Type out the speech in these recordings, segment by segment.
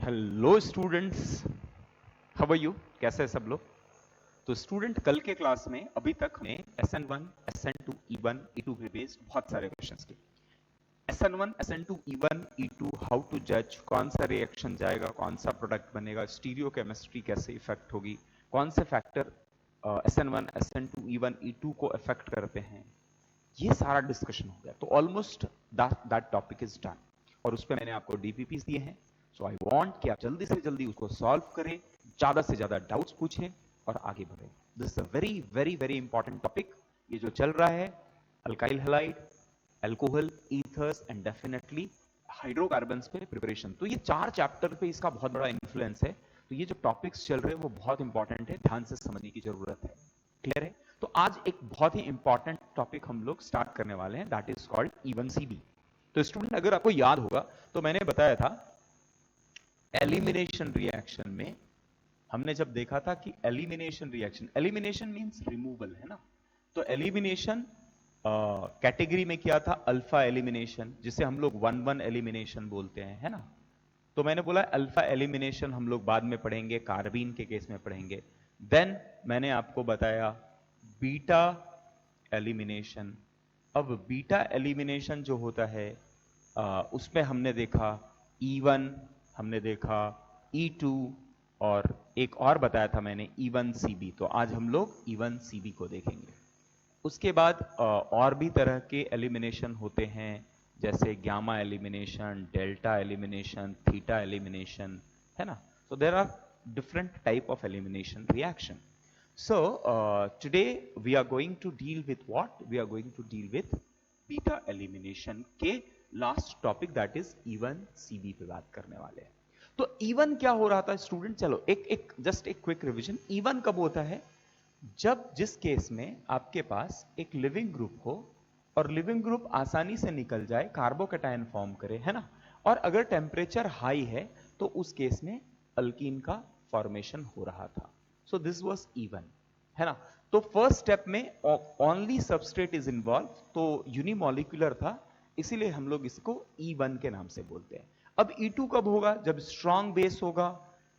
Hello students, how are you? कैसे हैं सब लोग? तो स्टूडेंट, कल के क्लास में अभी तक हमने SN1, SN2, E1, E2 के बेस्ड बहुत सारे क्वेश्चंस किए। SN1, SN2, E1, E2, how to जज, कौन सा रिएक्शन जाएगा, कौन सा प्रोडक्ट बनेगा, स्टीरियो केमिस्ट्री कैसे इफेक्ट होगी, कौन से factor SN1, SN2, E1, E2 को इफेक्ट करते हैं, ये सारा डिस्कशन हो गया। तो almost that topic is done और उस पर मैंने आपको डीपीपीस दिए हैं। सो आई वांट कि आप जल्दी से जल्दी उसको सॉल्व करें, ज्यादा से ज्यादा डाउट्स पूछें और आगे बढ़ें। This is a very very very important topic. ये जो चल रहा है, alkyl halide, alcohol, ethers and definitely hydrocarbons पे प्रिपरेशन, तो ये 4 चैप्टर पे इसका बहुत बड़ा इन्फ्लुएंस है। तो ये जो टॉपिक्स चल रहे हैं वो बहुत इंपॉर्टेंट है, ध्यान से समझने की जरूरत है। क्लियर है? तो आज एक बहुत ही इंपॉर्टेंट टॉपिक हम लोग स्टार्ट करने वाले हैं, दैट इज कॉल्ड E1CB। तो स्टूडेंट, अगर आपको याद होगा तो मैंने बताया था एलिमिनेशन रिएक्शन में हमने जब देखा था कि एलिमिनेशन मींस रिमूवल, है ना। तो एलिमिनेशन कैटेगरी में क्या था? अल्फा एलिमिनेशन, जिसे हम लोग 1-1 एलिमिनेशन बोलते हैं, है ना। तो मैंने बोला अल्फा एलिमिनेशन हम लोग बाद में पढ़ेंगे, कार्बीन के केस में पढ़ेंगे। देन मैंने आपको बताया बीटा एलिमिनेशन। अब बीटा एलिमिनेशन जो होता है उसमें हमने देखा E1, हमने देखा E2 और एक और बताया था मैंने E1CB। तो आज हम लोग E1CB को देखेंगे। उसके बाद और भी तरह के एलिमिनेशन होते हैं, जैसे gamma elimination, delta elimination, theta elimination, है ना। So there are different type of elimination reaction. So today we are going to deal with what? We are going to deal with beta elimination के last topic, that is E1CB पे बात करने वाले हैं। तो E1 क्या हो रहा था स्टूडेंट? चलो एक जस्ट एक क्विक रिवीजन। E1 कब होता है? जब जिस केस में आपके पास एक लिविंग ग्रुप हो और लिविंग ग्रुप आसानी से निकल जाए, कार्बोकैटायन फॉर्म करे, है ना। और अगर टेम्परेचर हाई है तो उस केस में अल्कीन का फॉर्मेशन हो रहा था। सो दिस वाज E1, है ना। तो फर्स्ट स्टेप में ओनली सबस्ट्रेट इज इन्वॉल्व, तो यूनिमोलिकुलर था, इसीलिए हम लोग इसको E1 के नाम से बोलते हैं। अब E2 कब होगा? जब स्ट्रॉन्ग बेस होगा,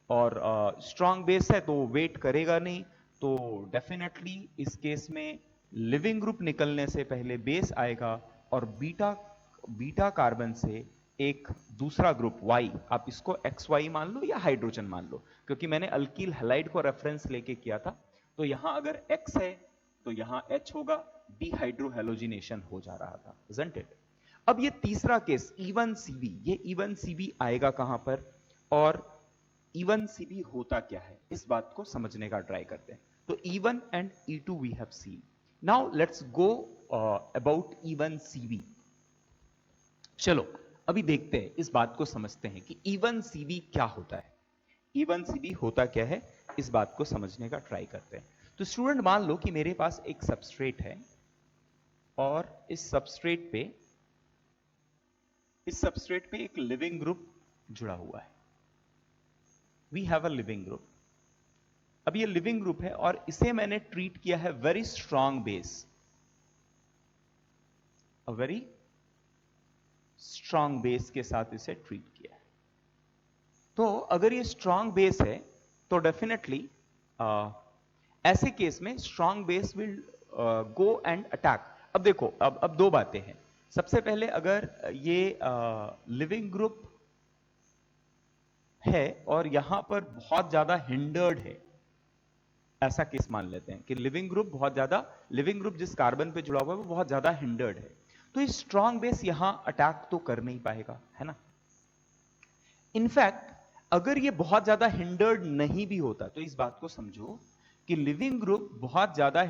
और स्ट्रॉन्ग बेस है तो वेट करेगा नहीं, तो डेफिनेटली इस केस में लिविंग ग्रुप निकलने से पहले बेस आएगा और बीटा बीटा कार्बन से एक दूसरा ग्रुप Y, आप इसको XY मान लो या हाइड्रोजन मान लो, क्योंकि मैंने अल्कील हैलाइड को रेफरेंस लेके किया था। तो यहां अगर X है तो यहां H होगा, डिहाइड्रोहेलोजिनेशन हो जा रहा था, isn't it? अब ये तीसरा केस E1CB, ये E1CB आएगा कहां पर और E1CB होता क्या है, इस बात को समझने का ट्राई करते हैं। तो E1 and E2 we have seen. Now let's go about E1CB। चलो अभी देखते हैं, इस बात को समझते हैं कि E1CB क्या होता है। E1CB होता क्या है, इस बात को समझने का ट्राई करते हैं। तो स्टूडेंट, मान लो कि मेरे पास एक सबस्ट्रेट है और इस सबस्ट्रेट पे एक लिविंग ग्रुप जुड़ा हुआ है। We have a leaving group. अब ये लिविंग ग्रुप है और इसे मैंने ट्रीट किया है वेरी स्ट्रॉन्ग बेस, अ वेरी स्ट्रॉन्ग बेस के साथ इसे ट्रीट किया है। तो अगर ये स्ट्रॉन्ग बेस है तो डेफिनेटली ऐसे केस में strong base will go and attack. अब देखो, अब दो बातें हैं। सबसे पहले, अगर ये लिविंग ग्रुप है और यहां पर बहुत ज्यादा हिंडर्ड है, ऐसा केस मान लेते हैं कि लिविंग ग्रुप जिस कार्बन पे जुड़ा हुआ है वो बहुत ज्यादा हिंडर्ड है, तो ये स्ट्रॉन्ग बेस यहां अटैक तो कर नहीं पाएगा, है ना। इनफैक्ट अगर ये बहुत ज्यादा हिंडर्ड नहीं भी होता, तो इस बात को समझो कि लिविंग ग्रुप बहुत ज्यादा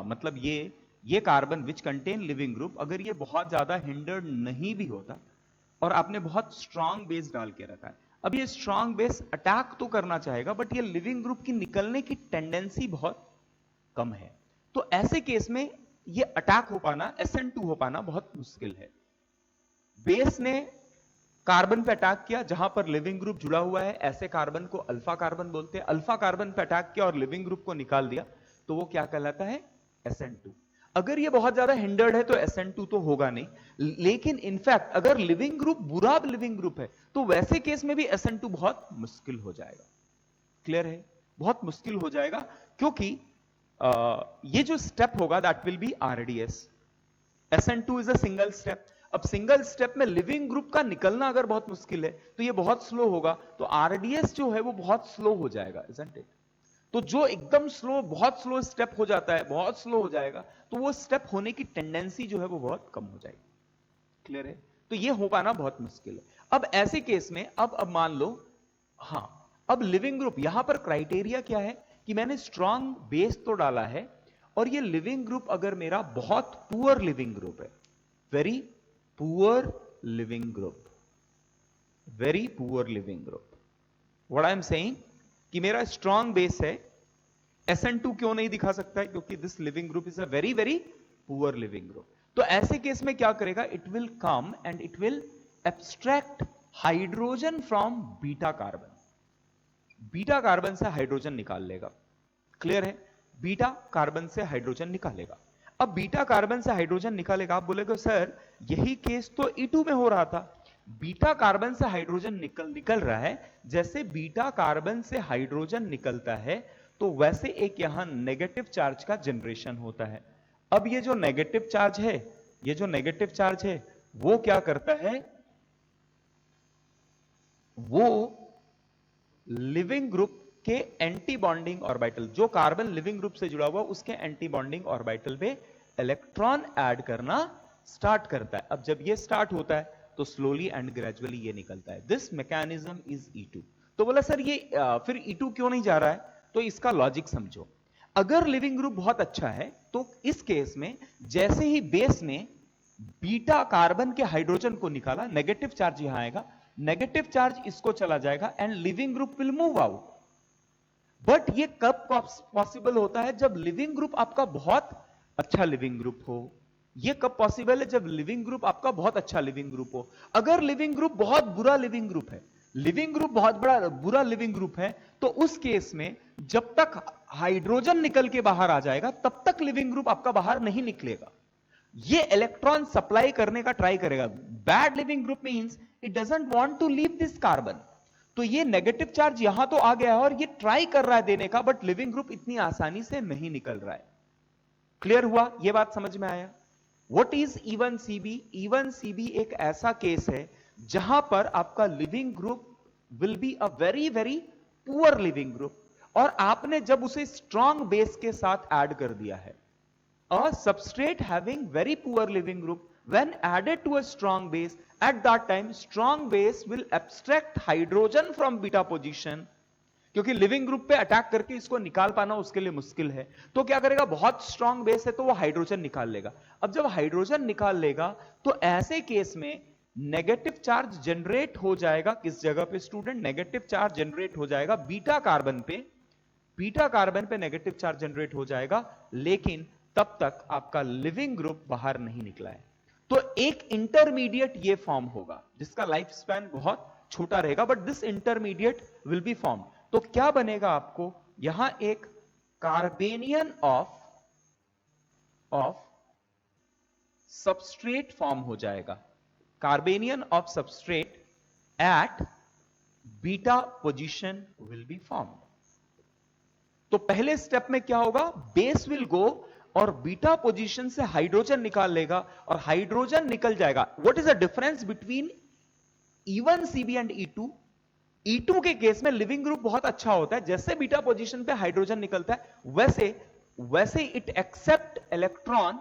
मतलब ये carbon which contain leaving group, अगर ये बहुत ज्यादा हिंडर्ड नहीं भी होता और आपने बहुत स्ट्रॉन्ग बेस डाल के रखा है, अब ये स्ट्रॉन्ग बेस अटैक तो करना चाहेगा, बट ये लिविंग ग्रुप की निकलने की टेंडेंसी बहुत कम है। तो ऐसे केस में ये अटैक हो पाना, SN2 हो पाना बहुत मुश्किल है। बेस ने कार्बन पे अटैक किया जहां पर लिविंग ग्रुप जुड़ा हुआ है, ऐसे कार्बन को अल्फा कार्बन बोलते हैं। अल्फा कार्बन पे अटैक किया और लिविंग ग्रुप को निकाल दिया, तो वो क्या कहलाता है? SN2। अगर ये बहुत ज्यादा हिंडर्ड है तो SN2 तो होगा नहीं, लेकिन इनफैक्ट अगर लिविंग ग्रुप बुरा लिविंग ग्रुप है तो वैसे केस में भी SN2 बहुत मुश्किल हो जाएगा। क्लियर है? बहुत मुश्किल हो जाएगा, क्योंकि ये जो स्टेप होगा that will B RDS। SN2 is a single step. अब सिंगल स्टेप में लिविंग ग्रुप का निकलना अगर बहुत मुश्किल है तो ये बहुत स्लो होगा, तो RDS जो है वो बहुत स्लो हो जाएगा, isn't it? तो जो एकदम स्लो, बहुत स्लो स्टेप हो जाता है, बहुत स्लो हो जाएगा, तो वो स्टेप होने की टेंडेंसी जो है वो बहुत कम हो जाएगी। क्लियर है? तो ये हो पाना बहुत मुश्किल है। अब ऐसे केस में अब मान लो, हाँ, अब लिविंग ग्रुप, यहां पर क्राइटेरिया क्या है कि मैंने स्ट्रॉन्ग बेस तो डाला है, और ये लिविंग ग्रुप अगर मेरा बहुत पुअर लिविंग ग्रुप है, very poor leaving group, very poor leaving group, what I am saying कि मेरा स्ट्रॉन्ग बेस है, SN2 क्यों नहीं दिखा सकता है? क्योंकि this leaving group is a very very poor leaving group. तो ऐसे केस में क्या करेगा? It will come and it will abstract hydrogen from beta carbon, beta carbon से हाइड्रोजन निकाल लेगा। क्लियर है? बीटा कार्बन से हाइड्रोजन निकालेगा। अब बीटा कार्बन से हाइड्रोजन निकालेगा, आप बोलेगे सर यही केस तो E2 में हो रहा था, बीटा कार्बन से हाइड्रोजन निकल रहा है, जैसे बीटा कार्बन से हाइड्रोजन निकलता है तो वैसे एक यहां नेगेटिव चार्ज का जनरेशन होता है। अब ये जो नेगेटिव चार्ज है, ये जो नेगेटिव चार्ज है वो क्या करता है? वो लिविंग ग्रुप के एंटी बॉन्डिंग ऑर्बिटल, जो कार्बन लिविंग ग्रुप से जुड़ा हुआ उसके एंटी बॉन्डिंग ऑर्बिटल पे इलेक्ट्रॉन ऐड करना स्टार्ट करता है। अब जब ये स्टार्ट होता है तो स्लोली एंड ग्रेजुअली ये निकलता है। This mechanism is E2। तो बोला सर ये फिर E2 क्यों नहीं जा रहा है? तो इसका लॉजिक समझो। अगर लिविंग ग्रुप बहुत अच्छा है तो इस केस में जैसे ही बेस ने बीटा कार्बन के हाइड्रोजन को निकाला, नेगेटिव चार्ज यहां आएगा, नेगेटिव चार्ज इसको चला जाएगा and leaving group will move out. But ये कब पॉसिबल होता है? जब लिविंग ग्रुप आपका बहुत अच्छा लिविंग ग्रुप हो। ये कब पॉसिबल है? जब लिविंग ग्रुप आपका बहुत अच्छा लिविंग ग्रुप हो। अगर लिविंग ग्रुप बहुत बुरा लिविंग ग्रुप है, लिविंग ग्रुप बहुत बड़ा बुरा लिविंग ग्रुप है, तो उस केस में जब तक हाइड्रोजन निकल के बाहर आ जाएगा तब तक लिविंग ग्रुप आपका बाहर नहीं निकलेगा। ये इलेक्ट्रॉन सप्लाई करने का ट्राई करेगा। Bad leaving group means it doesn't want to leave this carbon. तो ये नेगेटिव चार्ज यहां तो आ गया है और ये ट्राई कर रहा है देने का, बट लिविंग ग्रुप इतनी आसानी से नहीं निकल रहा है। क्लियर हुआ? ये बात समझ में आया? What is E1CB? E1CB एक ऐसा केस है जहां पर आपका leaving group will be a very very poor leaving group, और आपने जब उसे स्ट्रॉन्ग बेस के साथ ऐड कर दिया है, a substrate having very poor living group when added to a strong base, at that time strong base will abstract hydrogen from beta position, क्योंकि लिविंग ग्रुप पे अटैक करके इसको निकाल पाना उसके लिए मुश्किल है। तो क्या करेगा? बहुत स्ट्रॉन्ग बेस है तो वो हाइड्रोजन निकाल लेगा। अब जब हाइड्रोजन निकाल लेगा तो ऐसे केस में नेगेटिव चार्ज जनरेट हो जाएगा। किस जगह पे स्टूडेंट? नेगेटिव चार्ज जनरेट हो जाएगा बीटा कार्बन पे, बीटा कार्बन पे नेगेटिव चार्ज जनरेट हो जाएगा, लेकिन तब तक आपका लिविंग ग्रुप बाहर नहीं निकला है। तो एक इंटरमीडिएट ये फॉर्म होगा जिसका लाइफ स्पैन बहुत छोटा रहेगा, but this intermediate will be form. तो क्या बनेगा आपको? यहां एक कार्बेनियन ऑफ सबस्ट्रेट फॉर्म हो जाएगा, carbanion of substrate at beta position will be form. तो पहले स्टेप में क्या होगा? बेस विल गो और बीटा पोजीशन से हाइड्रोजन निकाल लेगा और हाइड्रोजन निकल जाएगा। What is the difference between E1CB and E2? E2 के केस में लिविंग ग्रुप बहुत अच्छा होता है, जैसे बीटा पोजीशन पे हाइड्रोजन निकलता है वैसे it accept electron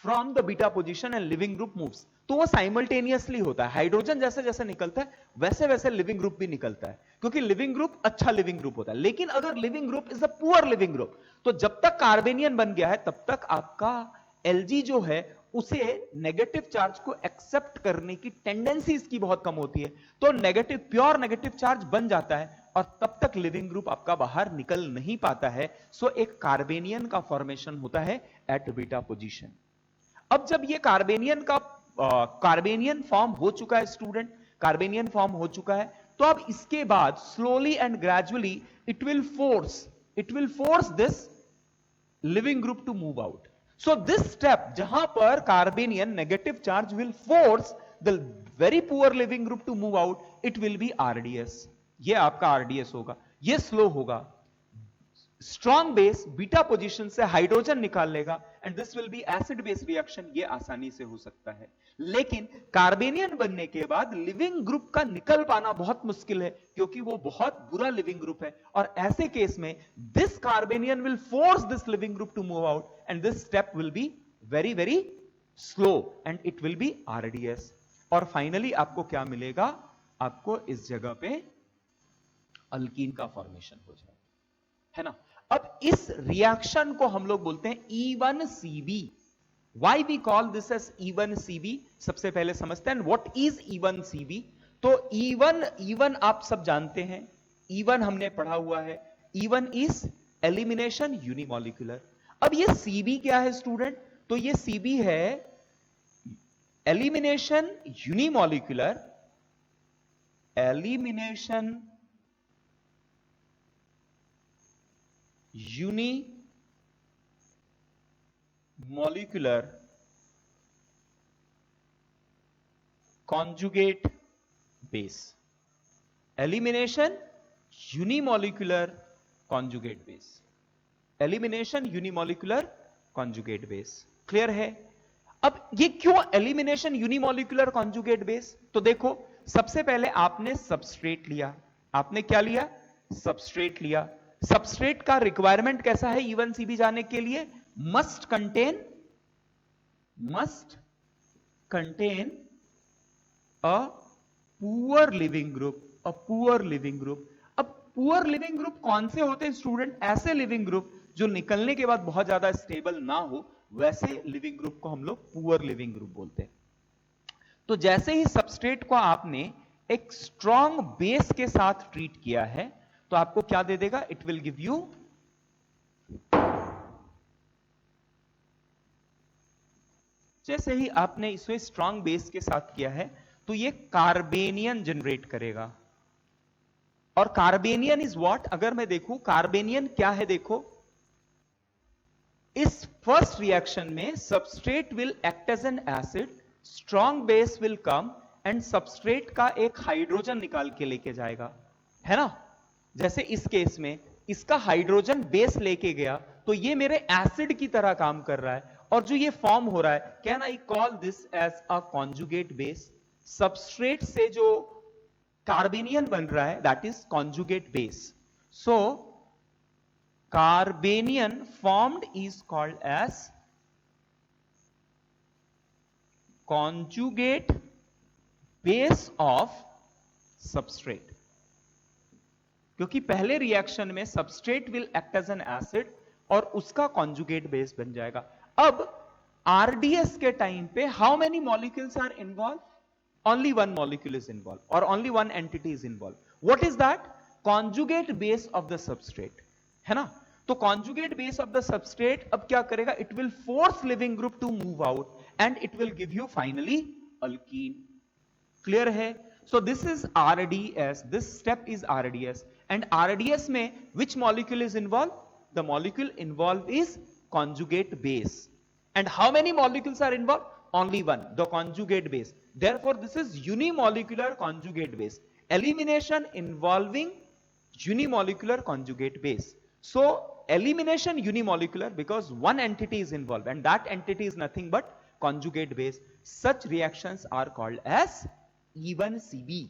from the beta position and leaving group moves. तो वो साइमल्टेनियसली होता है, हाइड्रोजन जैसे जैसे निकलता है वैसे वैसे लिविंग ग्रुप भी निकलता है, क्योंकि लिविंग ग्रुप अच्छा लिविंग ग्रुप होता है। लेकिन अगर living group is a poor leaving group, तो जब तक कार्बेनियन बन गया है तब तक आपका Lg जो है उसे नेगेटिव चार्ज को एक्सेप्ट करने की टेंडेंसी इसकी बहुत कम होती है, तो नेगेटिव, प्योर नेगेटिव चार्ज बन जाता है और तब तक लिविंग ग्रुप आपका बाहर निकल नहीं पाता है। सो एक कार्बेनियन का फॉर्मेशन होता है एट बीटा पोजीशन। अब जब ये कार्बेनियन फॉर्म हो चुका है स्टूडेंट, कार्बेनियन फॉर्म हो चुका है, तो अब इसके बाद slowly and gradually it will force this leaving group to move out. So this step जहां पर carbanion negative charge will force the very poor leaving group to move out, it will be RDS. ये आपका RDS होगा, ये slow होगा। Strong base beta position से hydrogen निकाल लेगा and this will be acid base reaction, ये आसानी से हो सकता है। लेकिन कार्बेनियन बनने के बाद लिविंग ग्रुप का निकल पाना बहुत मुश्किल है, क्योंकि वो बहुत बुरा लिविंग ग्रुप है। और ऐसे केस में this carbanion will force this leaving group to move out and this step will be very very slow and it will be RDS. और फाइनली आपको क्या मिलेगा, आपको इस जगह पे अल्कीन का फॉर्मेशन हो जाएगा, है ना। अब इस रिएक्शन को हम लोग बोलते हैं E1CB। Why we call this as E1CB, सबसे पहले समझते हैं व्हाट इज E1CB। तो E1 आप सब जानते हैं, E1 हमने पढ़ा हुआ है। E1 is elimination unimolecular. अब ये CB क्या है स्टूडेंट, तो ये CB है elimination unimolecular, elimination unimolecular conjugate base. Elimination unimolecular conjugate base, elimination unimolecular conjugate base. Clear है। अब ये क्यों एलिमिनेशन यूनिमॉलिक्यूलर कॉन्जुगेट बेस, तो देखो सबसे पहले आपने सबस्ट्रेट लिया। आपने क्या लिया, सबस्ट्रेट लिया। सबस्ट्रेट का रिक्वायरमेंट कैसा है E1CB जाने के लिए, must contain a poor leaving group, a poor leaving group. अब पुअर लिविंग ग्रुप कौन से होते हैं स्टूडेंट, ऐसे लिविंग ग्रुप जो निकलने के बाद बहुत ज्यादा स्टेबल ना हो, वैसे लिविंग ग्रुप को हम लोग पुअर लिविंग ग्रुप बोलते हैं। तो जैसे ही सबस्ट्रेट को आपने एक स्ट्रॉन्ग बेस के साथ ट्रीट किया है, तो आपको क्या दे देगा, इट विल गिव यू जैसे ही आपने इसे स्ट्रॉन्ग बेस के साथ किया है, तो ये कार्बेनियन जनरेट करेगा। और कार्बेनियन इज व्हाट, अगर मैं देखूं कार्बेनियन क्या है, देखो इस फर्स्ट रिएक्शन में substrate will act as an acid, strong base will come and substrate का एक हाइड्रोजन निकाल के लेके जाएगा, है ना। जैसे इस केस में इसका हाइड्रोजन बेस लेके गया, तो ये मेरे एसिड की तरह काम कर रहा है। और जो ये फॉर्म हो रहा है, can I call this as a conjugate base. Substrate से जो कार्बेनियन बन रहा है, that is conjugate base. So carbanion formed is called as conjugate base of substrate, क्योंकि पहले रिएक्शन में substrate will act as an acid और उसका कॉन्जुगेट बेस बन जाएगा। अब आरडीएस के टाइम पे how many molecules are involve, only one molecule is involve और only one entity is involve. What is that, conjugate base of the substrate, है ना। तो conjugate base of the substrate अब क्या करेगा, it will force leaving group to move out and it will give you finally alkene. Clear है। So this is RDS, this step is RDS and RDS में which molecule is involve, the molecule involve is conjugate base. And how many molecules are involved, only one, the conjugate base. Therefore this is unimolecular conjugate base, elimination involving unimolecular conjugate base. So elimination unimolecular because one entity is involved and that entity is nothing but conjugate base. Such reactions are called as E1CB.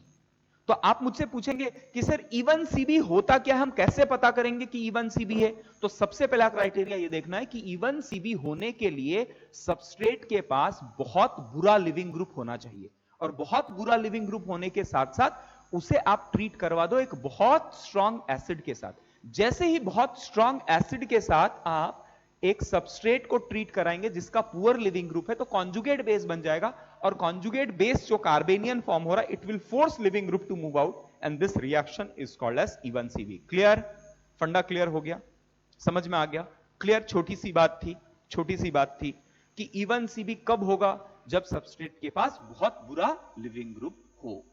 तो आप मुझसे पूछेंगे कि sir E1CB होता क्या, हम कैसे पता करेंगे कि E1CB है। तो सबसे पहला क्राइटेरिया ये देखना है कि E1CB होने के लिए सबस्ट्रेट के पास बहुत बुरा लिविंग ग्रुप होना चाहिए, और बहुत बुरा लिविंग ग्रुप होने के साथ साथ उसे आप ट्रीट करवा दो एक बहुत स्ट्रॉन्ग एसिड के साथ। जैसे ही बहुत स्ट्रॉन्ग एसिड के साथ आप एक सबस्ट्रेट को ट्रीट कराएंगे जिसका पुअर लिविंग ग्रुप है, तो कॉन्जुगेट बेस बन जाएगा, और कॉन्जुगेट बेस जो कार्बेनियन फॉर्म हो रहा है, it will force leaving group to move out and this reaction is called as E1CB। Clear, फंडा क्लियर हो गया, समझ में आ गया। क्लियर, छोटी सी बात थी कि E1CB कब होगा, जब सबस्ट्रेट के पास बहुत बुरा लिविंग ग्रुप हो,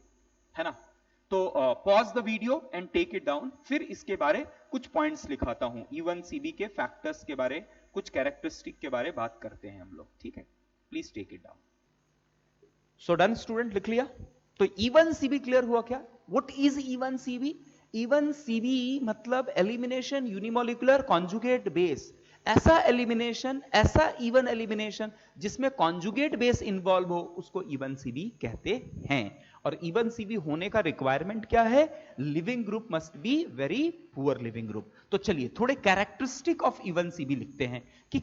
है ना। तो pause the video and take it down, फिर इसके बारे कुछ पॉइंट्स लिखाता हूं, E1CB के फैक्टर्स के बारे कुछ कैरेक्टरिस्टिक के बारे में बात करते हैं हम लोग, ठीक है? Please take it down. So done student, लिख लिया? तो इवन सीबी क्लियर हुआ क्या? What is E one CB? E one CB मतलब एलिमिनेशन यूनिमोलिकुलर कॉन्जुगेट बेस। ऐसा एलिमिनेशन, ऐसा इवन एलिमिनेशन जिसमें कॉन्जुगेट बेस इंवॉल्व हो, उसको इवन सीबी कहते हैं। और इवन सीबी होने का रिक्वायरमेंट क्या है? Leaving group must be very poor leaving group. तो चलिए थोड़े कैरेक्टरिस्टिक ऑफ इवन सीबी लिखते हैं कि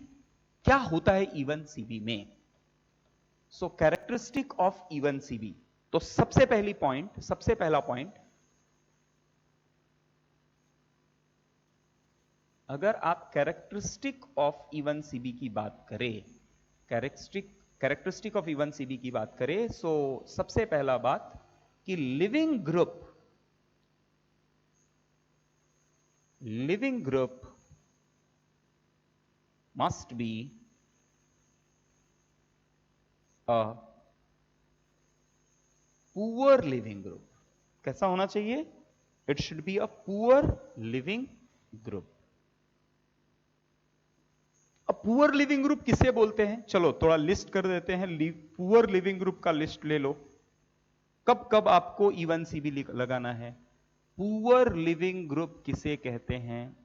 क्या होता है इवन सीबी में। सो कैरेक्टरिस्टिक ऑफ इवन सीबी, तो सबसे पहला पॉइंट, अगर आप कैरेक्टरिस्टिक ऑफ इवन सीबी की बात करें, कैरेक्टरिस्टिक ऑफ इवन सीबी की बात करें, सो सबसे पहला बात कि leaving group must be a poor leaving group. कैसा होना चाहिए? It should be a poor leaving group. अब पुअर लिविंग ग्रुप किसे बोलते हैं? चलो थोड़ा लिस्ट कर देते हैं। पुअर लिविंग ग्रुप का लिस्ट ले लो। कब कब आपको इवन सीबी लगाना है? पुअर लिविंग ग्रुप किसे कहते हैं?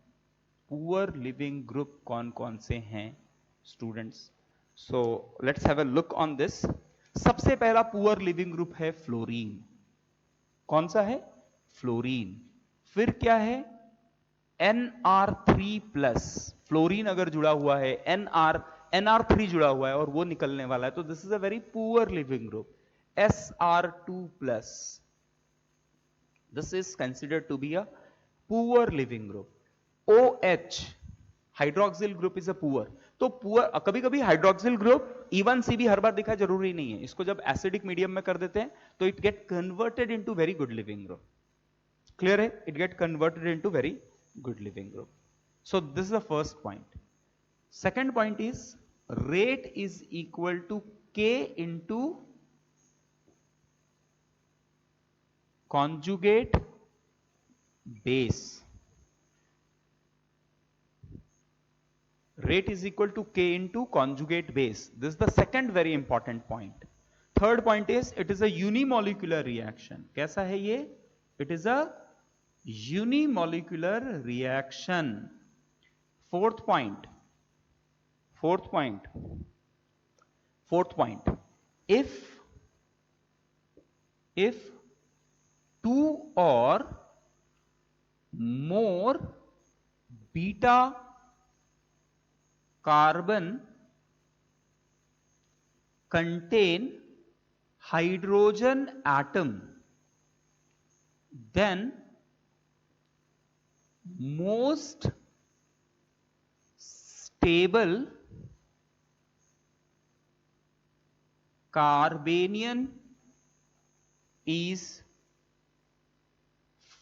पुअर लिविंग ग्रुप कौन कौन से हैं students? So let's have a look on this. सबसे पहला पुअर लिविंग ग्रुप है फ्लोरीन। कौन सा है? फ्लोरीन। फिर क्या है? NR3+। फ्लोरीन अगर जुड़ा हुआ है, NR3 जुड़ा हुआ है और वो निकलने वाला है, तो this is a very poor leaving group. SR2+, this is considered to be a poor leaving group. OH, hydroxyl group is a poor. तो पुअर, कभी कभी हाइड्रोक्सिल ग्रुप इवन सीबी हर बार दिखा जरूरी नहीं है। इसको जब एसिडिक मीडियम में कर देते हैं तो it get converted into very good leaving group. Clear है? It get converted into very good living group. So this is the first point. Second point is rate is equal to K into conjugate base. Rate is equal to K into conjugate base. This is the second very important point. Third point is it is a unimolecular reaction. कैसा है ये? It is a unimolecular reaction. Fourth point, if two or more beta carbon contain hydrogen atom, then most stable carbanion is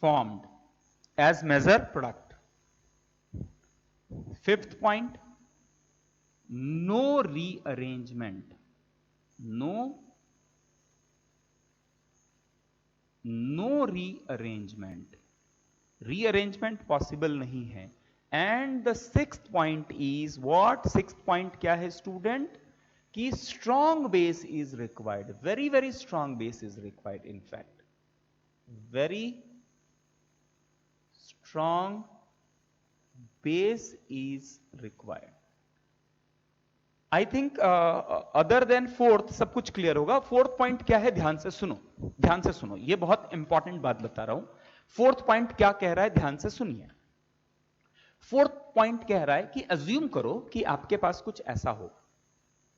formed as measure product. Fifth point, no rearrangement. No rearrangement. Rearrangement possible नहीं है। And the sixth point is what? Sixth point क्या है student? कि strong base is required. Very very strong base is required. In fact very strong base is required. I think other than fourth सब कुछ clear होगा। Fourth point क्या है? ध्यान से सुनो, ये बहुत इंपॉर्टेंट बात बता रहा हूं। फोर्थ पॉइंट क्या कह रहा है? ध्यान से सुनिए। फोर्थ पॉइंट कह रहा है कि अज्यूम करो कि आपके पास कुछ ऐसा हो,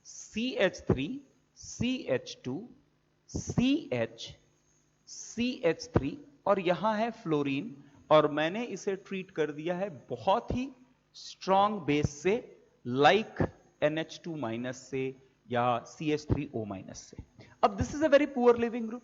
CH3, CH2, CH, CH3 और यहां है फ्लोरीन, और मैंने इसे ट्रीट कर दिया है बहुत ही स्ट्रॉन्ग बेस से, लाइक NH2- से या CH3O- से। अब this is a very poor leaving group.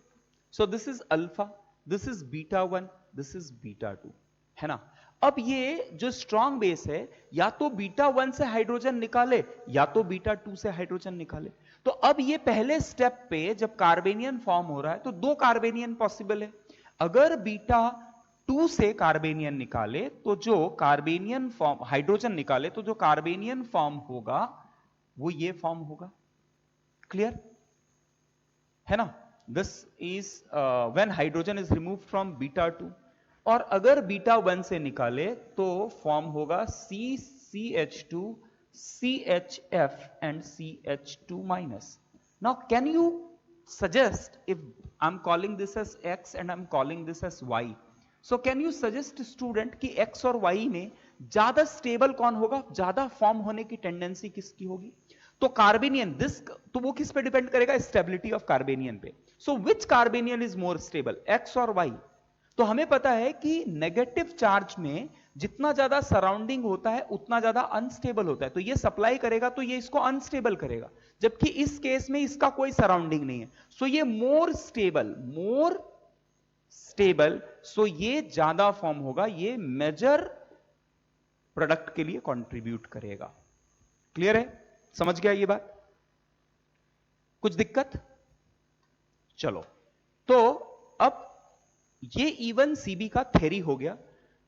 So this is alpha, this is β1, this is β2, है ना? अब ये जो स्ट्रॉन्ग बेस है, या तो β1 से हाइड्रोजन निकाले या तो β2 से हाइड्रोजन निकाले। तो अब ये पहले स्टेप पे जब कार्बेनियन फॉर्म हो रहा है तो दो कार्बेनियन पॉसिबल है। अगर बीटा 2 से कार्बेनियन निकाले तो जो कार्बेनियन फॉर्म, हाइड्रोजन निकाले तो जो कार्बेनियन फॉर्म होगा वो ये फॉर्म होगा। क्लियर है ना? This is when hydrogen is remove from beta 2, और अगर बीटा 1 से निकाले तो फॉर्म होगा CCH2, CHF and CH2 minus. Now can you suggest, if I'm calling this as X and I'm calling this as Y, so can you suggest student कि X और Y में ज्यादा स्टेबल कौन होगा, ज्यादा फॉर्म होने की टेंडेंसी किसकी होगी? तो कार्बेनियन, दिस, तो वो किस पे डिपेंड करेगा? स्टेबिलिटी ऑफ कार्बेनियन पे। सो विच कार्बेनियन इज मोर स्टेबल, X और Y? तो हमें पता है कि नेगेटिव चार्ज में जितना ज्यादा सराउंडिंग होता है उतना ज्यादा अनस्टेबल होता है, तो ये सप्लाई करेगा तो ये इसको अनस्टेबल करेगा, जबकि इस केस में इसका कोई सराउंडिंग नहीं है, सो ये मोर स्टेबल, सो ये ज्यादा फॉर्म होगा, ये मेजर प्रोडक्ट के लिए कंट्रीब्यूट करेगा। क्लियर है? समझ गया ये बात? कुछ दिक्कत? चलो, तो अब ये E1CB का थ्योरी हो गया।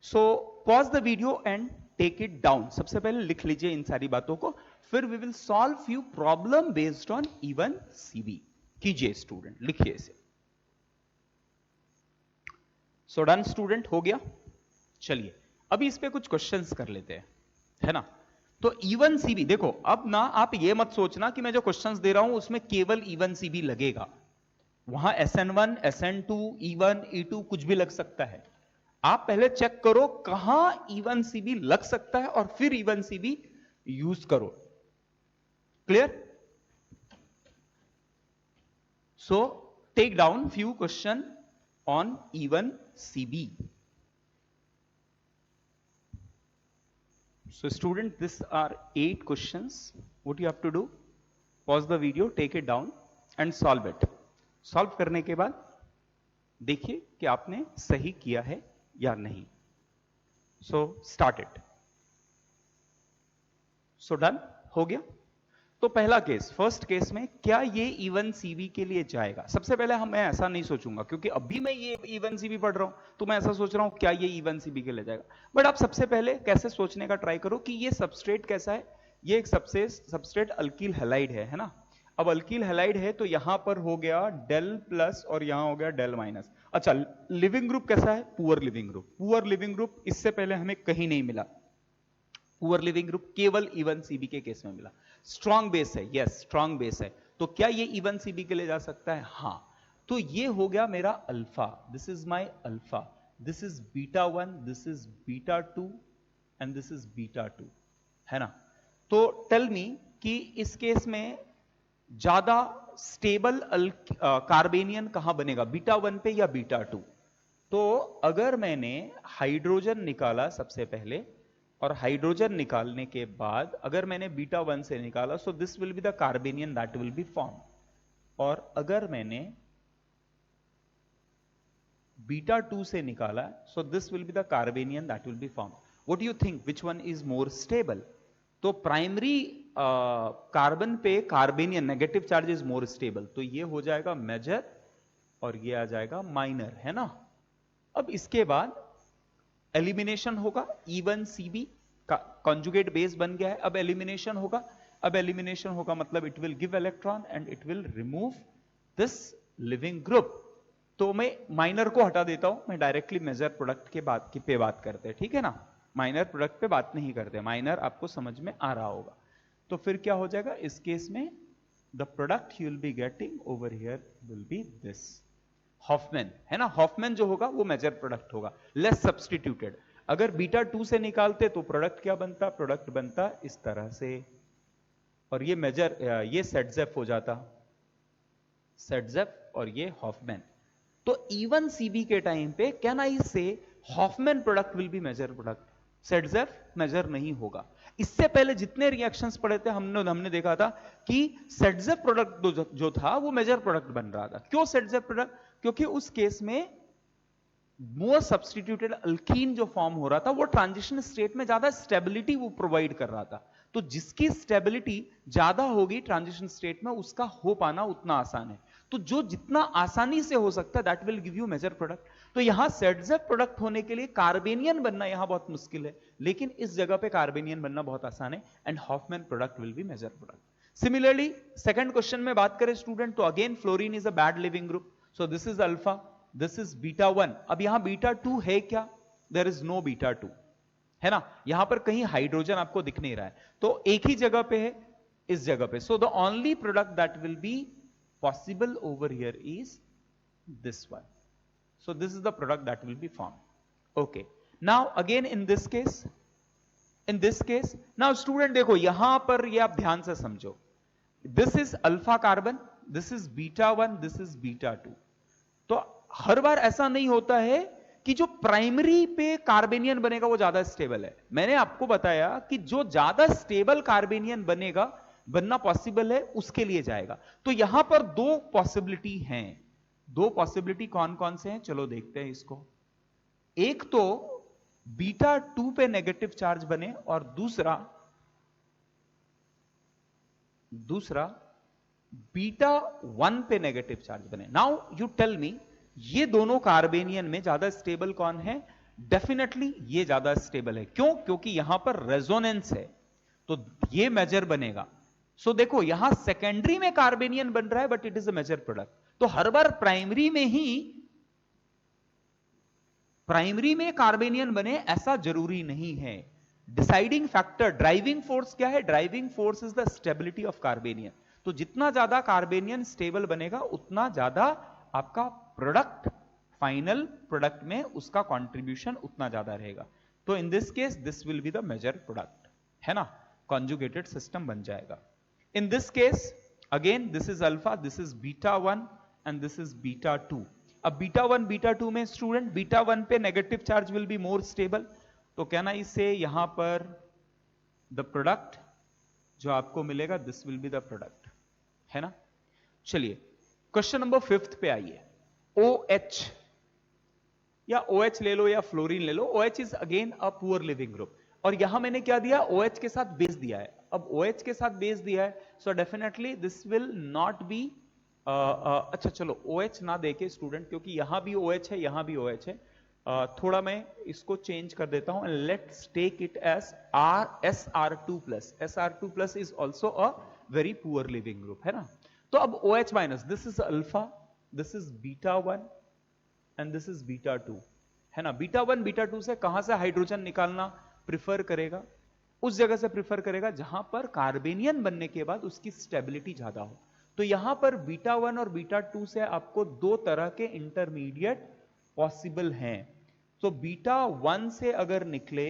So pause the video and take it down. सबसे पहले लिख लीजिए इन सारी बातों को, फिर we will solve few problem based on E1CB। कीजिए स्टूडेंट, लिखिए इसे। सो डन स्टूडेंट, हो गया। चलिए अभी इस पे कुछ क्वेश्चंस कर लेते हैं, है ना? तो E1CB देखो, अब ना आप ये मत सोचना कि मैं जो क्वेश्चंस दे रहा हूं उसमें केवल E1CB लगेगा, वहां SN1, SN2, E1, E2 कुछ भी लग सकता है। आप पहले चेक करो कहां E1CB लग सकता है और फिर E1CB यूज करो। Clear? So take down few question on E1CB. So student, these are 8 questions. What you have to do? Pause the video, take it down and solve it. Solve करने के बाद देखिए कि आपने सही किया है या नहीं। So start it. So done, हो गया। तो पहला केस, फर्स्ट केस में क्या ये E1CB के लिए जाएगा? सबसे पहले मैं ऐसा नहीं सोचूंगा, क्योंकि अभी मैं ये E1CB पढ़ रहा हूं तो मैं ऐसा सोच रहा हूं क्या ये E1CB के लिए जाएगा। बट आप सबसे पहले कैसे सोचने का ट्राई करो कि ये सबस्ट्रेट कैसा है। ये एक सबस्ट्रेट अल्कील हैलाइड है ना? अब अल्कील हैलाइड है तो यहां पर हो गया डेल प्लस और यहां हो गया डेल माइनस। अच्छा, लिविंग ग्रुप कैसा है? Poor leaving group. Poor leaving group इससे पहले हमें कहीं नहीं मिला। पुअर लिविंग ग्रुप केवल E1CB के केस में मिला। स्ट्रॉन्ग बेस है, यस स्ट्रॉन्ग बेस है, तो क्या ये E1CB के लिए जा सकता है? हां। तो ये हो गया मेरा alpha, this is my alpha, this is beta 1, this is beta 2 and this is beta 2, है ना? तो टेल मी कि इस केस में ज्यादा स्टेबल कार्बेनियन कहां बनेगा, बीटा 1 पे या बीटा 2? तो अगर मैंने हाइड्रोजन निकाला सबसे पहले और हाइड्रोजन निकालने के बाद अगर मैंने बीटा 1 से निकाला, so this will be the carbanion that will be form, और अगर मैंने बीटा 2 से निकाला, so this will be the carbanion that will be form. What do you think, which one is more stable? तो primary carbon पे carbanion negative charge is more stable, तो ये हो जाएगा मेजर और ये आ जाएगा माइनर, है ना? अब इसके बाद एलिमिनेशन होगा, E1CB का कॉन्जुगेट बेस बन गया है, अब एलिमिनेशन होगा। अब एलिमिनेशन होगा मतलब it will give electron and it will remove this leaving group. तो मैं माइनर को हटा देता हूं, मैं डायरेक्टली मेजर प्रोडक्ट के बात करते हैं, ठीक है ना? माइनर प्रोडक्ट पे बात नहीं करते, माइनर आपको समझ में आ रहा होगा। तो फिर क्या हो जाएगा इस केस में? The product you will be getting over here will be this Hofmann, है ना? हॉफमैन जो होगा वो मेजर प्रोडक्ट होगा, लेस सब्स्टिट्यूटेड। अगर बीटा 2 से निकालते तो प्रोडक्ट क्या बनता? प्रोडक्ट बनता इस तरह से, और ये मेजर, ये सेटजेफ हो जाता, सेटजेफ और ये हॉफमैन। तो E1CB के टाइम पे can I say Hofmann product will be major product, Saytzeff major नहीं होगा। इससे पहले जितने रिएक्शंस पढ़े थे हमने देखा था कि सेटजेफ प्रोडक्ट जो था वो मेजर प्रोडक्ट बन रहा था। क्यों सेटजेफ प्रोडक्ट? क्योंकि उस केस में मोर सब्स्टिट्यूटेड अल्कीन जो फॉर्म हो रहा था वो ट्रांजिशन स्टेट में ज्यादा स्टेबिलिटी वो प्रोवाइड कर रहा था। तो जिसकी स्टेबिलिटी ज्यादा होगी ट्रांजिशन स्टेट में, उसका हो पाना उतना आसान है। तो जो जितना आसानी से हो सकता है that will give you major product. तो यहां सेडजेक प्रोडक्ट होने के लिए कार्बेनियन बनना यहां बहुत मुश्किल है, लेकिन इस जगह पे कार्बेनियन बनना बहुत आसान है, and Hofmann product will be major product. Similarly second question में बात करें स्टूडेंट, तो again fluorine is a bad leaving group, so this is alpha, this is beta 1। अब यहां बीटा 2 है क्या? देयर इज नो बीटा 2, है ना, यहां पर कहीं हाइड्रोजन आपको दिख नहीं रहा है, तो एक ही जगह पे है, इस जगह पे। So the only product that will B possible over here is this one. So this is the product that will be formed. Okay, now again in this case now student देखो यहां पर ये आप ध्यान से समझो, this is alpha carbon, this is beta 1, this is beta 2। तो हर बार ऐसा नहीं होता है कि जो प्राइमरी पे कार्बेनियन बनेगा वो ज्यादा स्टेबल है। मैंने आपको बताया कि जो ज्यादा स्टेबल कार्बेनियन बनना पॉसिबल है उसके लिए जाएगा। तो यहां पर दो पॉसिबिलिटी हैं, दो पॉसिबिलिटी कौन कौन से हैं चलो देखते हैं इसको। एक तो बीटा 2 पे नेगेटिव चार्ज बने और दूसरा बीटा 1 पे नेगेटिव चार्ज बने। नाउ यू टेल मी, ये दोनों कार्बेनियन में ज्यादा स्टेबल कौन है? डेफिनेटली ये ज्यादा स्टेबल है। क्यों? क्योंकि यहां पर रेजोनेंस है, तो ये मेजर बनेगा। सो देखो यहां सेकेंडरी में कार्बेनियन बन रहा है but it is a major product. तो हर बार प्राइमरी में कार्बेनियन बने ऐसा जरूरी नहीं है। डिसाइडिंग फैक्टर, ड्राइविंग फोर्स क्या है? Driving force is the stability of carbanion. तो जितना ज्यादा कार्बेनियन स्टेबल बनेगा उतना ज्यादा आपका प्रोडक्ट, फाइनल प्रोडक्ट में उसका कंट्रीब्यूशन उतना ज्यादा रहेगा। तो in this case this will be the major product, है ना, कॉन्जुगेटेड सिस्टम बन जाएगा। In this case, again, this is alpha, this is beta 1, and this is beta 2. अब beta 1, beta 2 में स्टूडेंट beta 1 पे negative charge will be more stable, तो कहना इसे यहां पर द प्रोडक्ट जो आपको मिलेगा this will be the product, है ना। चलिए क्वेश्चन नंबर 5 पे आइए। OH या OH ले लो या फ्लोरीन ले लो, OH is again a poor leaving group, और यहां मैंने क्या दिया? OH के साथ बेस दिया है। अब OH के साथ बेस दिया है, so definitely this will not be, अच्छा चलो OH ना देके स्टूडेंट, क्योंकि यहां भी OH है यहां भी OH है, थोड़ा मैं इसको चेंज कर देता हूं, let's take it as SR2+। SR2+ is also a very poor leaving group, है ना। तो अब OH minus, this is alpha, this is beta 1 and this is beta 2, है ना। बीटा 1 बीटा 2 से कहां से हाइड्रोजन निकालना प्रिफर करेगा? उस जगह से प्रिफर करेगा जहां पर कार्बेनियन बनने के बाद उसकी स्टेबिलिटी ज्यादा हो। तो यहां पर बीटा 1 और बीटा 2 से आपको दो तरह के इंटरमीडिएट पॉसिबल हैं। तो बीटा 1 से अगर निकले,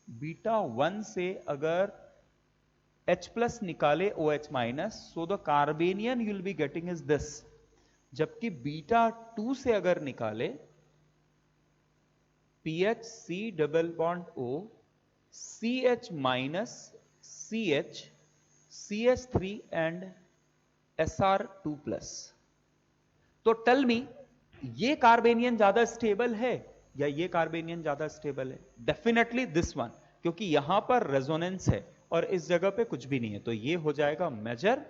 बीटा 1 से अगर H+ निकाले OH minus, so the carbanion you will be getting is this. जबकि बीटा 2 से अगर निकाले PHC double bond O, CH minus CH, CH3 and SR2+। तो टेल मी, ये कार्बेनियन ज्यादा स्टेबल है या ये कार्बेनियन ज्यादा स्टेबल है? डेफिनेटली दिस वन, क्योंकि यहां पर रेजोनेंस है और इस जगह पे कुछ भी नहीं है, तो ये हो जाएगा मेजर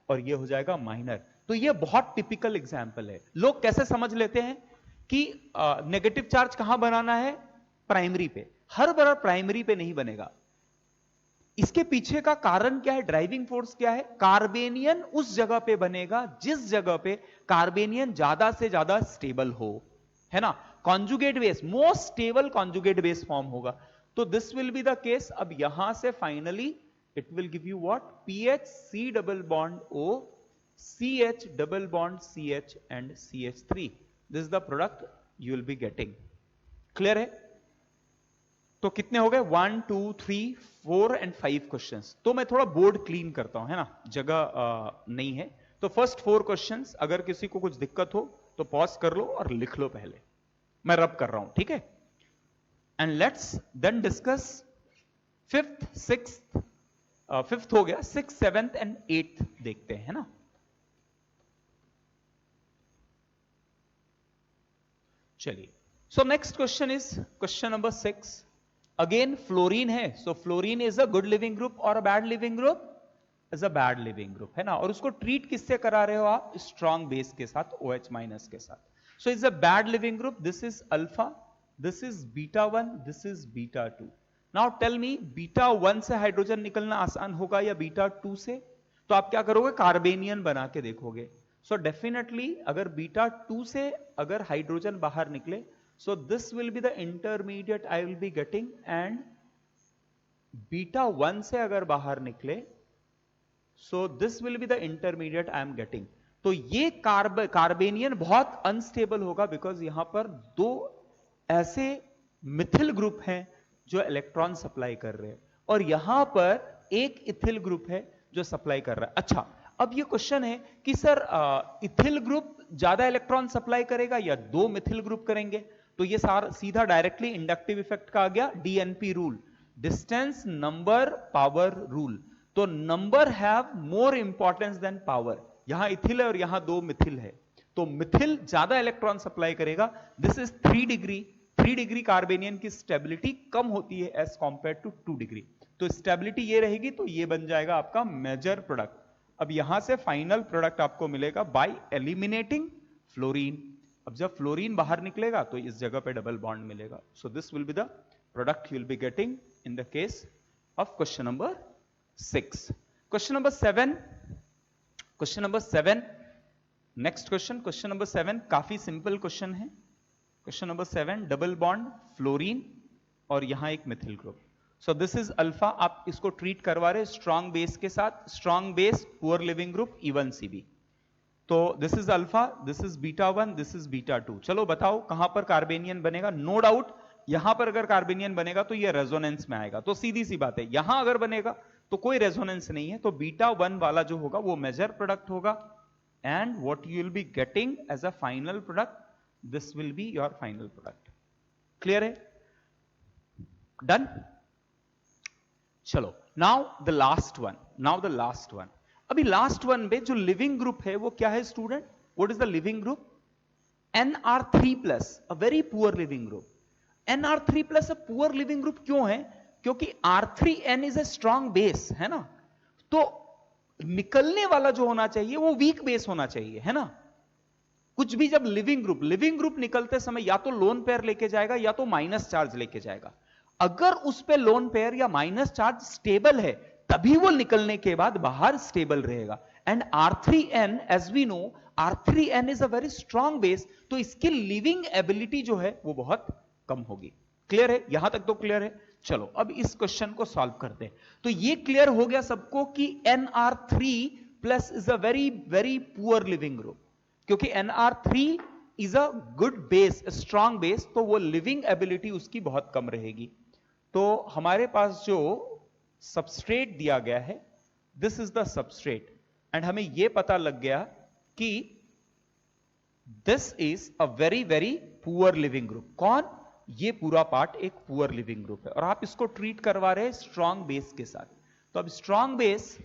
और ये हो जाएगा माइनर। तो ये बहुत टिपिकल एग्जाम्पल है। लोग कैसे समझ लेते हैं कि नेगेटिव चार्ज कहां बनाना है? प्राइमरी पे। हर बार प्राइमरी पे नहीं बनेगा। इसके पीछे का कारण क्या है? ड्राइविंग फोर्स क्या है? कार्बेनियन उस जगह पे बनेगा जिस जगह पे कार्बेनियन ज्यादा से ज्यादा स्टेबल हो, है ना। Conjugate base, most stable conjugate base form होगा, तो this will be the case. अब यहां से finally it will give you what? PHC double bond O, CH double bond CH and CH3। This is the product you will be getting. Clear है? तो कितने हो गए? 1 2 3 4 एंड 5 क्वेश्चंस। तो मैं थोड़ा बोर्ड क्लीन करता हूं, है ना, जगह नहीं है। तो फर्स्ट 4 क्वेश्चंस, अगर किसी को कुछ दिक्कत हो तो पॉज कर लो और लिख लो पहले, मैं रब कर रहा हूं, ठीक है। And let's then discuss 5th 6th, 5th हो गया, 6th 7th एंड 8th देखते हैं, है ना। चलिए, so next question is question number 6। Again fluorine है, so fluorine is a good leaving group और a bad leaving group? Is a bad leaving group, है ना, और उसको ट्रीट किससे करा रहे हो आप? स्ट्रॉन्ग बेस के साथ, OH माइनस के साथ। So is a bad leaving group, this is alpha, this is beta 1, this is beta 2। Now tell me, beta 1 से हाइड्रोजन निकलना आसान होगा या बीटा 2 से? तो आप क्या करोगे? कार्बेनियन बना के देखोगे। सो डेफिनेटली अगर बीटा 2 से अगर हाइड्रोजन बाहर निकले, सो this will be the intermediate I will be getting, and beta 1 से अगर बाहर निकले, सो this will be the intermediate I am getting. तो ये कार्बेनियन बहुत अनस्टेबल होगा, बिकॉज यहां पर दो ऐसे मिथिल ग्रुप हैं जो इलेक्ट्रॉन सप्लाई कर रहे हैं, और यहां पर एक इथिल ग्रुप है जो सप्लाई कर रहा है। अच्छा, अब ये क्वेश्चन है कि सर इथिल ग्रुप ज्यादा इलेक्ट्रॉन सप्लाई करेगा या दो मिथिल ग्रुप करेंगे? तो ये सीधा डायरेक्टली इंडक्टिव इफेक्ट का आ गया, DNP rule, distance number power rule. तो number have more importance than power. यहां इथिल है और यहां दो मिथिल है, तो मिथिल ज्यादा इलेक्ट्रॉन सप्लाई करेगा। This is 3 degree. 3 degree carbanion की स्टेबिलिटी कम होती है एज कंपेयर टू 2 डिग्री। तो स्टेबिलिटी ये रहेगी, तो ये बन जाएगा आपका मेजर प्रोडक्ट। अब यहां से फाइनल प्रोडक्ट आपको मिलेगा बाय एलिमिनेटिंग फ्लोरीन। अब जब फ्लोरीन बाहर निकलेगा तो इस जगह पे डबल बॉन्ड मिलेगा। सो this will be the product you will be getting in the case of question number 6. Question number 7. Question number 7. Next question. Question number 7 काफी सिंपल क्वेश्चन है। Question number 7, double bond fluorine और यहां एक methyl group. So this is alpha, आप इसको treat करवा रहे strong base के साथ, strong base poor leaving group E1CB। तो this is alpha, this is beta 1, this is beta 2। चलो बताओ कहां पर कार्बेनियन बनेगा? नो डाउट यहां पर अगर कार्बेनियन बनेगा तो ये रेजोनेंस में आएगा। तो सीधी सी बात है, यहां अगर बनेगा तो कोई रेजोनेंस नहीं है, तो बीटा 1 वाला जो होगा वो मेजर प्रोडक्ट होगा, and what you will be getting as a final product, this will be your final product. Clear है? डन? चलो, now the last one, now the last one. अभी लास्ट वन में जो लिविंग ग्रुप है वो क्या है student? What is the leaving group? Nr3+, a very poor leaving group. Nr3+ a poor leaving group क्यों है? क्योंकि R3N is a strong base, है ना, तो निकलने वाला जो होना चाहिए वो वीक बेस होना चाहिए, है ना। कुछ भी जब लिविंग ग्रुप निकलते समय या तो लोन पेयर लेके जाएगा या तो माइनस चार्ज लेके जाएगा। अगर उस पे लोन पेयर या माइनस चार्ज स्टेबल है तभी वो निकलने के बाद बाहर स्टेबल रहेगा। And R3N, as we know, R3N is a very strong base, तो इसकी लिविंग एबिलिटी जो है वो बहुत कम होगी। क्लियर है? यहां तक तो क्लियर है। चलो अब इस क्वेश्चन को सॉल्व करते हैं। तो ये क्लियर हो गया सबको कि Nr3+ is a very very poor leaving group, क्योंकि Nr3 is a good base, strong base, तो वो लिविंग एबिलिटी उसकी बहुत कम रहेगी। तो हमारे पास जो सबस्ट्रेट दिया गया है, this is the substrate, and हमें यह पता लग गया कि this is a very very poor leaving group. कौन? ये पूरा पार्ट एक पुअर लिविंग ग्रुप है, और आप इसको ट्रीट करवा रहे हैं स्ट्रॉन्ग बेस के साथ। तो अब स्ट्रॉन्ग बेस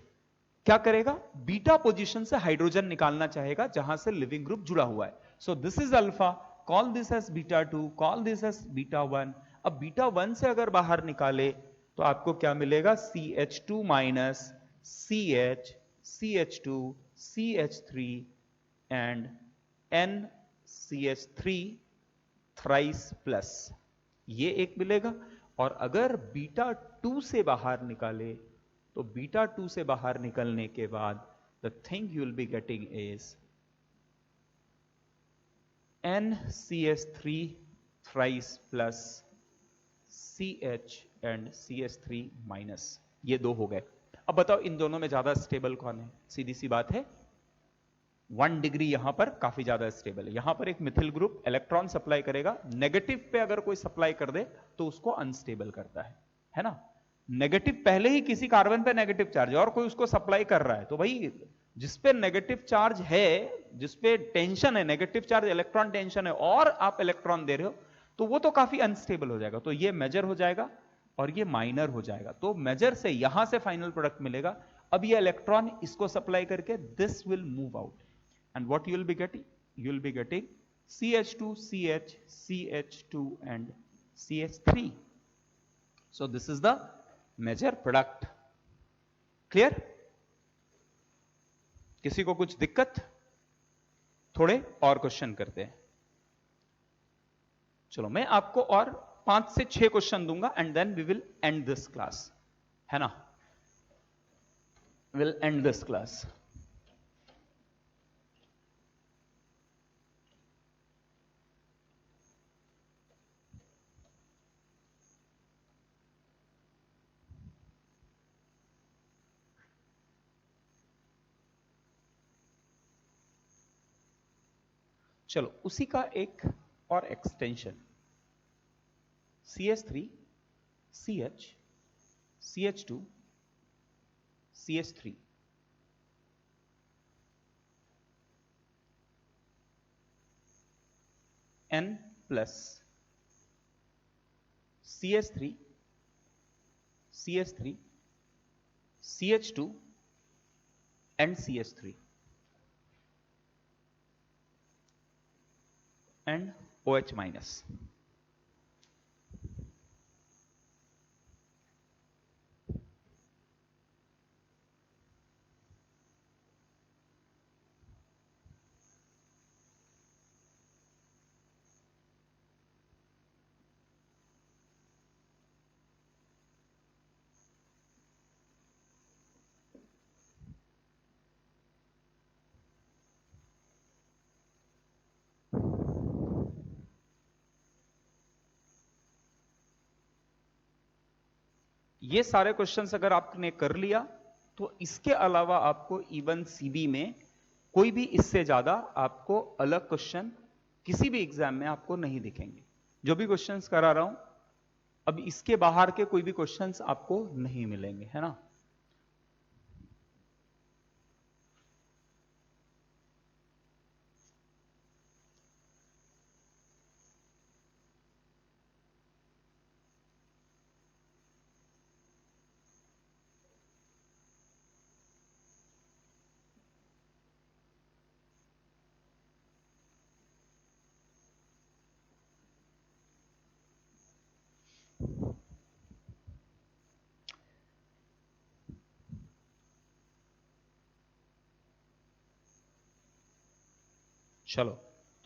क्या करेगा? बीटा पोजीशन से हाइड्रोजन निकालना चाहेगा जहां से लिविंग ग्रुप जुड़ा हुआ है। So this is alpha, call this as beta 2, call this as beta 1। अब बीटा 1 से अगर बाहर निकाले तो आपको क्या मिलेगा? CH2 minus CH, CH2, CH3 and NCH3 thrice plus, ये एक मिलेगा। और अगर बीटा 2 से बाहर निकाले तो बीटा 2 से बाहर निकलने के बाद the thing you will be getting is NCH3 thrice plus CH and CH3 minus, ये दो हो गए। अब बताओ इन दोनों में ज्यादा स्टेबल कौन है? सीधी सी बात है, 1 डिग्री यहां पर काफी ज्यादा स्टेबल है। यहां पर एक मिथिल ग्रुप इलेक्ट्रॉन सप्लाई करेगा, नेगेटिव पे अगर कोई सप्लाई कर दे तो उसको अनस्टेबल करता है ना। नेगेटिव पहले ही किसी कार्बन पे नेगेटिव चार्ज है और कोई उसको सप्लाई कर रहा है, तो भाई जिसपे नेगेटिव चार्ज है, जिसपे टेंशन है, नेगेटिव चार्ज इलेक्ट्रॉन टेंशन है, और आप इलेक्ट्रॉन दे रहे हो, तो वो तो काफी अनस्टेबल हो जाएगा। तो ये मेजर हो जाएगा और ये माइनर हो जाएगा। तो मेजर से यहां से फाइनल प्रोडक्ट मिलेगा। अब ये इलेक्ट्रॉन इसको सप्लाई करके this will move out, and what you will be getting? You will be getting CH2, CH, CH2 and CH3. So this is the major product. Clear? किसी को कुछ दिक्कत? थोड़े और क्वेश्चन करते हैं। चलो मैं आपको और 5 से 6 क्वेश्चन दूंगा and then we will end this class, है ना? Will end this class. चलो उसी का एक और extension, CH3 CH CH2 CH3 N plus CH3 CH3 CH2 and CH3 and OH minus. ये सारे क्वेश्चंस अगर आपने कर लिया तो इसके अलावा आपको इवन सीबी में कोई भी इससे ज्यादा आपको अलग क्वेश्चन किसी भी एग्जाम में आपको नहीं दिखेंगे। जो भी क्वेश्चंस करा रहा हूं अब इसके बाहर के कोई भी क्वेश्चंस आपको नहीं मिलेंगे, है ना? चलो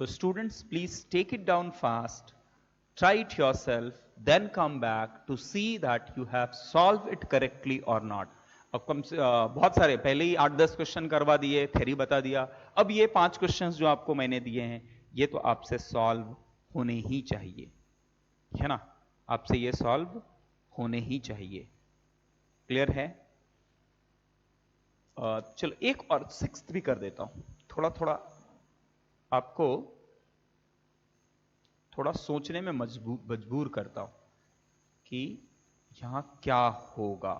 तो students please take it down fast, try it yourself, then come back to see that you have solved it correctly or not. अब कम से बहुत सारे पहले ही 8-10 क्वेश्चन करवा दिए, थ्योरी बता दिया। अब ये 5 क्वेश्चंस जो आपको मैंने दिए हैं ये तो आपसे सॉल्व होने ही चाहिए, है ना? आपसे ये सॉल्व होने ही चाहिए। क्लियर है? चलो एक और 6th भी कर देता हूं। थोड़ा थोड़ा आपको थोड़ा सोचने में मजबूर करता हूं कि यहां क्या होगा।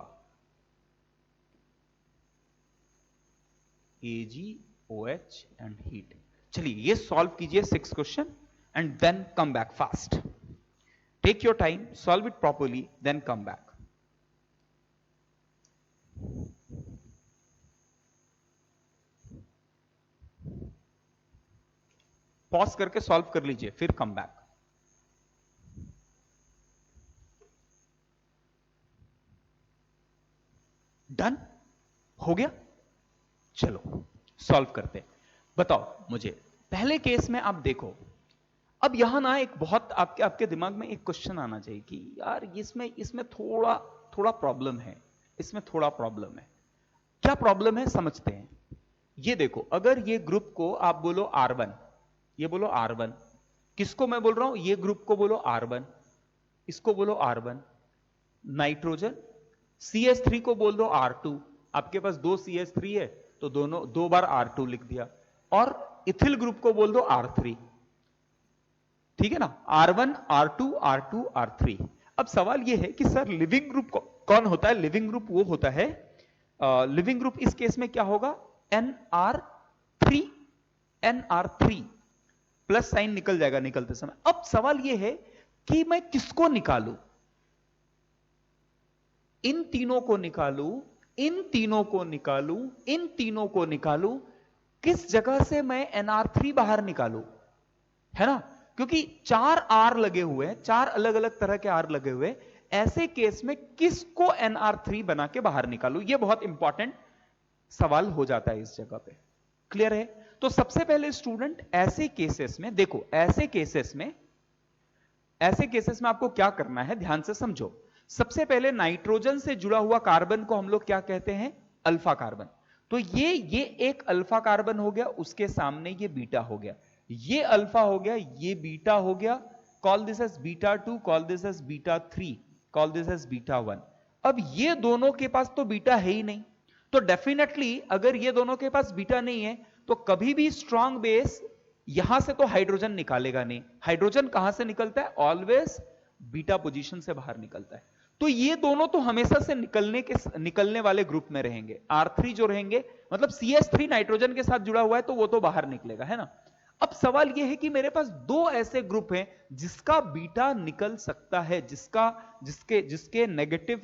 AgOH and heat. चलिए ये सॉल्व कीजिए 6 question and then come back fast. Take your time, solve it properly, then come back. Pause करके सॉल्व कर लीजिए फिर कम बैक। डन हो गया? चलो सॉल्व करते हैं। बताओ मुझे पहले केस में आप देखो, अब यहां ना एक बहुत आपके दिमाग में एक क्वेश्चन आना चाहिए कि यार इसमें थोड़ा प्रॉब्लम है, इसमें थोड़ा प्रॉब्लम है। क्या प्रॉब्लम है समझते हैं। ये देखो, अगर ये ग्रुप को आप बोलो R1, ये बोलो R1, किसको मैं बोल रहा हूं? ये ग्रुप को बोलो R1, इसको बोलो R1। नाइट्रोजन CH3 को बोल दो R2, आपके पास 2 CH3 है तो दोनों 2 बार R2 लिख दिया। और इथिल ग्रुप को बोल दो R3, ठीक है ना? R1 R2 R2 R3। अब सवाल यह है कि सर लिविंग ग्रुप कौन होता है? लिविंग ग्रुप वो होता है, लिविंग ग्रुप इस केस में क्या होगा? NR3, NR3 प्लस साइन निकल जाएगा निकलते समय। अब सवाल यह है कि मैं किसको निकालूं? इन तीनों को निकालूं, इन तीनों को निकालूं, इन तीनों को निकालूं, किस जगह से मैं NR3 बाहर निकालूं? है ना? क्योंकि 4 R लगे हुए हैं, 4 अलग अलग तरह के R लगे हुए, ऐसे केस में किसको NR3 बना के बाहर निकालूं? यह बहुत इंपॉर्टेंट सवाल हो जाता है इस जगह पे। क्लियर है? तो सबसे पहले स्टूडेंट ऐसे केसेस में देखो, ऐसे केसेस में आपको क्या करना है, ध्यान से समझो। सबसे पहले नाइट्रोजन से जुड़ा हुआ कार्बन को हम लोग क्या कहते हैं? Alpha carbon. तो ये एक अल्फा कार्बन हो गया, उसके सामने ये बीटा हो गया, ये अल्फा हो गया, ये बीटा हो गया। Call this as beta 2, call this as beta 3, call this as beta 1। अब ये दोनों के पास तो बीटा है ही नहीं, तो डेफिनेटली अगर ये दोनों के पास बीटा नहीं है तो कभी भी स्ट्रांग बेस यहां से तो हाइड्रोजन निकालेगा नहीं। हाइड्रोजन कहां से निकलता है? ऑलवेज बीटा पोजीशन से बाहर निकलता है। तो ये दोनों तो हमेशा से निकलने वाले ग्रुप में रहेंगे। R3 जो रहेंगे, मतलब CH3 नाइट्रोजन के साथ जुड़ा हुआ है तो वो तो बाहर निकलेगा, है ना। अब सवाल ये है कि मेरे पास दो ऐसे ग्रुप हैं जिसका बीटा निकल सकता है, जिसके नेगेटिव,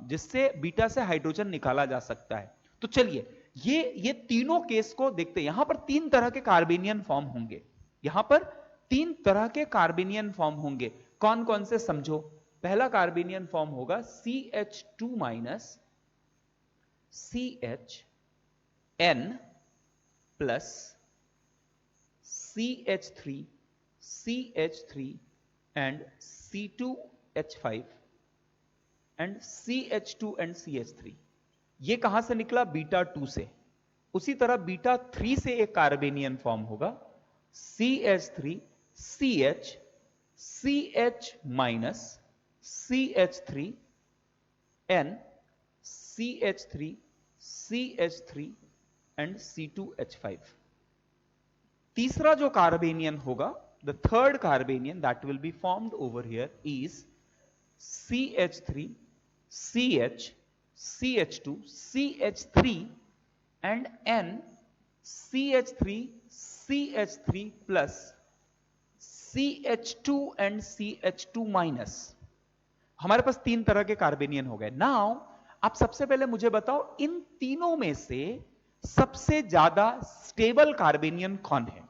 जिससे बीटा से हाइड्रोजन निकाला जा सकता है। तो चलिए ये तीनों केस को देखते हैं। यहां पर तीन तरह के कार्बेनियन फॉर्म होंगे, यहां पर तीन तरह के कार्बेनियन फॉर्म होंगे। कौन कौन से समझो। पहला कार्बेनियन फॉर्म होगा CH2 minus CHN plus CH3 and C2H5 and CH2 and CH3। ये कहां से निकला? बीटा 2 से। उसी तरह बीटा 3 से एक कार्बेनियन फॉर्म होगा CH3 CH minus CH3 N CH3 and C2H5। तीसरा जो कार्बेनियन होगा, the third carbanion that will be formed over here is CH3 CH2 CH3 and N CH3 plus CH2 and CH2 minus. हमारे पास तीन तरह के कार्बेनियन हो गए। नाउ आप सबसे पहले मुझे बताओ, इन तीनों में से सबसे ज्यादा स्टेबल कार्बेनियन कौन है?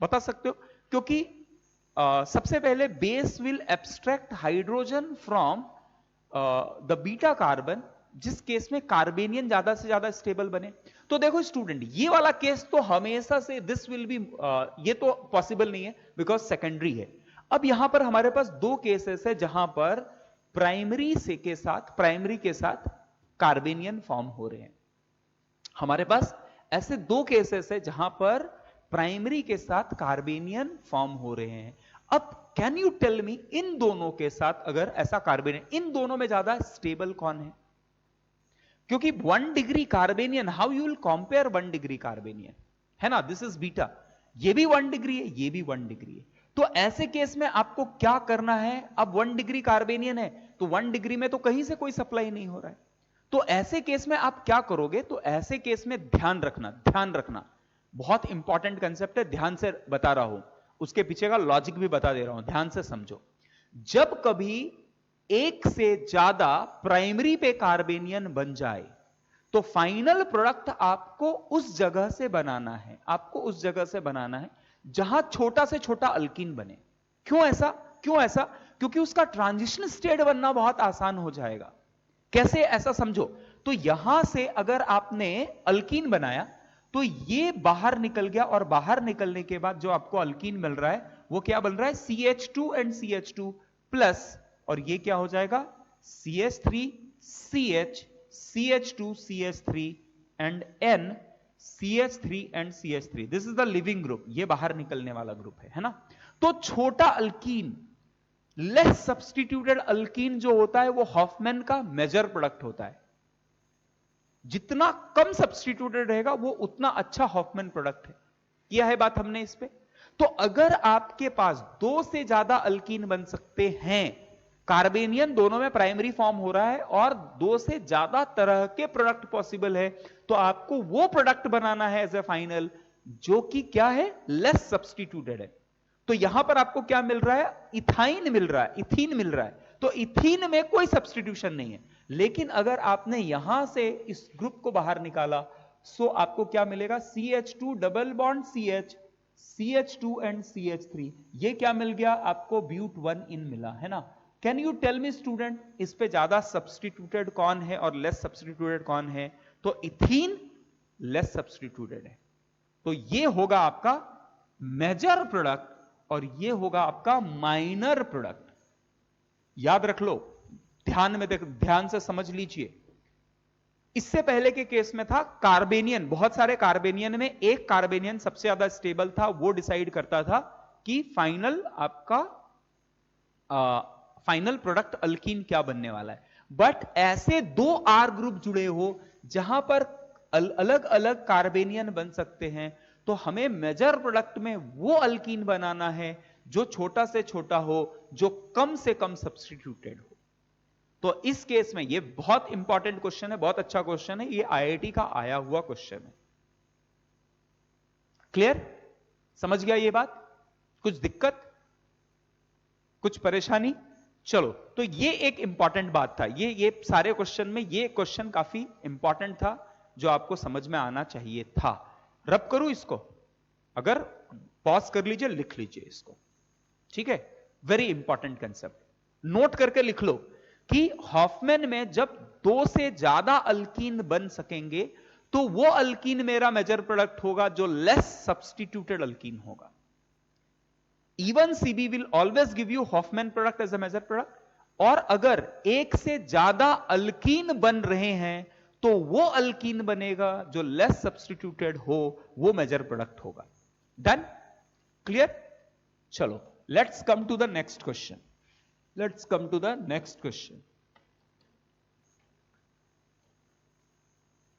बता सकते हो? क्योंकि सबसे पहले base will abstract hydrogen from the beta carbon, जिस केस में कार्बेनियन ज्यादा से ज्यादा स्टेबल बने। तो देखो स्टूडेंट, ये वाला केस तो हमेशा से दिस विल बी, ये तो पॉसिबल नहीं है बिकॉज सेकेंडरी है। अब यहां पर हमारे पास दो केसेस है जहां पर प्राइमरी के साथ कार्बेनियन फॉर्म हो रहे हैं। हमारे पास ऐसे दो केसेस है जहां पर प्राइमरी के साथ कार्बेनियन फॉर्म हो रहे हैं। अब कैन यू टेल मी, इन दोनों के साथ अगर ऐसा कार्बेनियन, इन दोनों में ज्यादा स्टेबल कौन है? क्योंकि 1 degree carbanion, how you will compare 1 degree carbanion, है ना। दिस इज बीटा, ये भी 1 डिग्री है, ये भी 1 डिग्री है। तो ऐसे केस में आपको क्या करना है? अब 1 डिग्री कार्बेनियन है तो 1 डिग्री में तो कहीं से कोई सप्लाई नहीं हो रहा है। तो ऐसे केस में आप क्या करोगे? तो ऐसे केस में ध्यान रखना, बहुत इंपॉर्टेंट कंसेप्ट है, ध्यान से बता रहा हूं, उसके पीछे का लॉजिक भी बता दे रहा हूं, ध्यान से समझो। जब कभी एक से ज्यादा प्राइमरी पे कार्बेनियन बन जाए तो फाइनल प्रोडक्ट आपको उस जगह से बनाना है, जहां छोटा से छोटा अल्कीन बने। क्यों ऐसा? क्योंकि उसका ट्रांजिशन स्टेट बनना बहुत आसान हो जाएगा। कैसे? ऐसा समझो, तो यहां से अगर आपने अल्कीन बनाया तो ये बाहर निकल गया, और बाहर निकलने के बाद जो आपको अल्कीन मिल रहा है वो क्या बन रहा है? CH2 एंड CH2 प्लस, और ये क्या हो जाएगा? CH3 CH CH2 CH3 and N CH3 and CH3। This is the leaving group, ये बाहर निकलने वाला ग्रुप है ना। तो छोटा अल्कीन, लेस सब्स्टिट्यूटेड अल्कीन जो होता है वो हॉफमैन का मेजर प्रोडक्ट होता है। जितना कम सब्स्टिट्यूटेड रहेगा वो उतना अच्छा हॉफमैन प्रोडक्ट है। किया है बात हमने इस पे। तो अगर आपके पास दो से ज्यादा अल्कीन बन सकते हैं, कार्बेनियन दोनों में प्राइमरी फॉर्म हो रहा है और दो से ज्यादा तरह के प्रोडक्ट पॉसिबल है, तो आपको वो प्रोडक्ट बनाना है एज ए फाइनल जो कि क्या है? लेस सब्स्टिट्यूटेड है। तो यहां पर आपको क्या मिल रहा है? इथीन मिल रहा है। तो इथीन में कोई सब्स्टिट्यूशन नहीं है। लेकिन अगर आपने यहां से इस ग्रुप को बाहर निकाला, सो आपको क्या मिलेगा? CH2 double bond CH, CH2 and CH3। ये क्या मिल गया आपको? ब्यूट 1 इन मिला, है ना। Can you tell me student, इस पे ज्यादा सब्स्टिट्यूटेड कौन है और लेस सब्स्टिट्यूटेड कौन है? तो इथीन लेस सब्स्टिट्यूटेड है, तो ये होगा आपका मेजर प्रोडक्ट और ये होगा आपका माइनर प्रोडक्ट। याद रख लो, ध्यान से समझ लीजिए। इससे पहले के केस में था कार्बेनियन, बहुत सारे कार्बेनियन में एक कार्बेनियन सबसे ज्यादा स्टेबल था, वो डिसाइड करता था कि फाइनल आपका फाइनल प्रोडक्ट अल्कीन क्या बनने वाला है। बट ऐसे दो आर ग्रुप जुड़े हो जहां पर अलग अलग कार्बेनियन बन सकते हैं, तो हमें मेजर प्रोडक्ट में वो अल्कीन बनाना है जो छोटा से छोटा हो, जो कम से कम सब्स्टिट्यूटेड हो। तो इस केस में ये बहुत इंपॉर्टेंट क्वेश्चन है, बहुत अच्छा क्वेश्चन है, ये आईआईटी का आया हुआ क्वेश्चन है। क्लियर? समझ गया ये बात? कुछ दिक्कत, कुछ परेशानी? चलो, तो ये एक इंपॉर्टेंट बात था। ये सारे क्वेश्चन में ये क्वेश्चन काफी इंपॉर्टेंट था जो आपको समझ में आना चाहिए था। रब करूं इसको? अगर पॉज कर लीजिए, लिख लीजिए इसको, ठीक है? वेरी इंपॉर्टेंट कंसेप्ट, नोट करके लिख लो कि हॉफमैन में जब दो से ज्यादा अल्कीन बन सकेंगे तो वो अल्कीन मेरा मेजर प्रोडक्ट होगा जो लेस सब्स्टिट्यूटेड अल्कीन होगा। Even CB will always give you Hoffman product as a measure product। और अगर एक से ज्यादा अल्कीन बन रहे हैं तो वो अल्कीन बनेगा जो लेस सब्स्टिट्यूटेड हो, वो मेजर प्रोडक्ट होगा। डन? क्लियर? चलो, let's come to the next question. Let's come to the next question.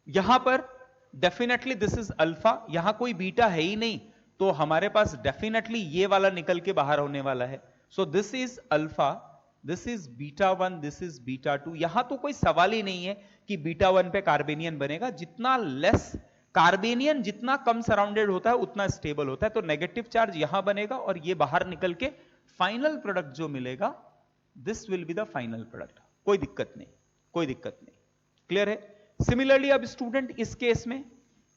यहां पर डेफिनेटली दिस इज अल्फा, यहां कोई बीटा है ही नहीं, तो हमारे पास डेफिनेटली ये वाला निकल के बाहर होने वाला है। So this is alpha, this is beta one, this is beta to. यहां तो कोई सवाल ही नहीं है कि बीटा वन पे कार्बेनियन बनेगा। जितना लेस कार्बेनियन, जितना कम सराउंडेड होता है उतना स्टेबल होता है, तो नेगेटिव चार्ज यहां बनेगा और ये बाहर निकल के फाइनल प्रोडक्ट जो मिलेगा, this will be the final product. कोई दिक्कत नहीं, कोई दिक्कत नहीं। क्लियर है? सिमिलरली अब स्टूडेंट इस केस में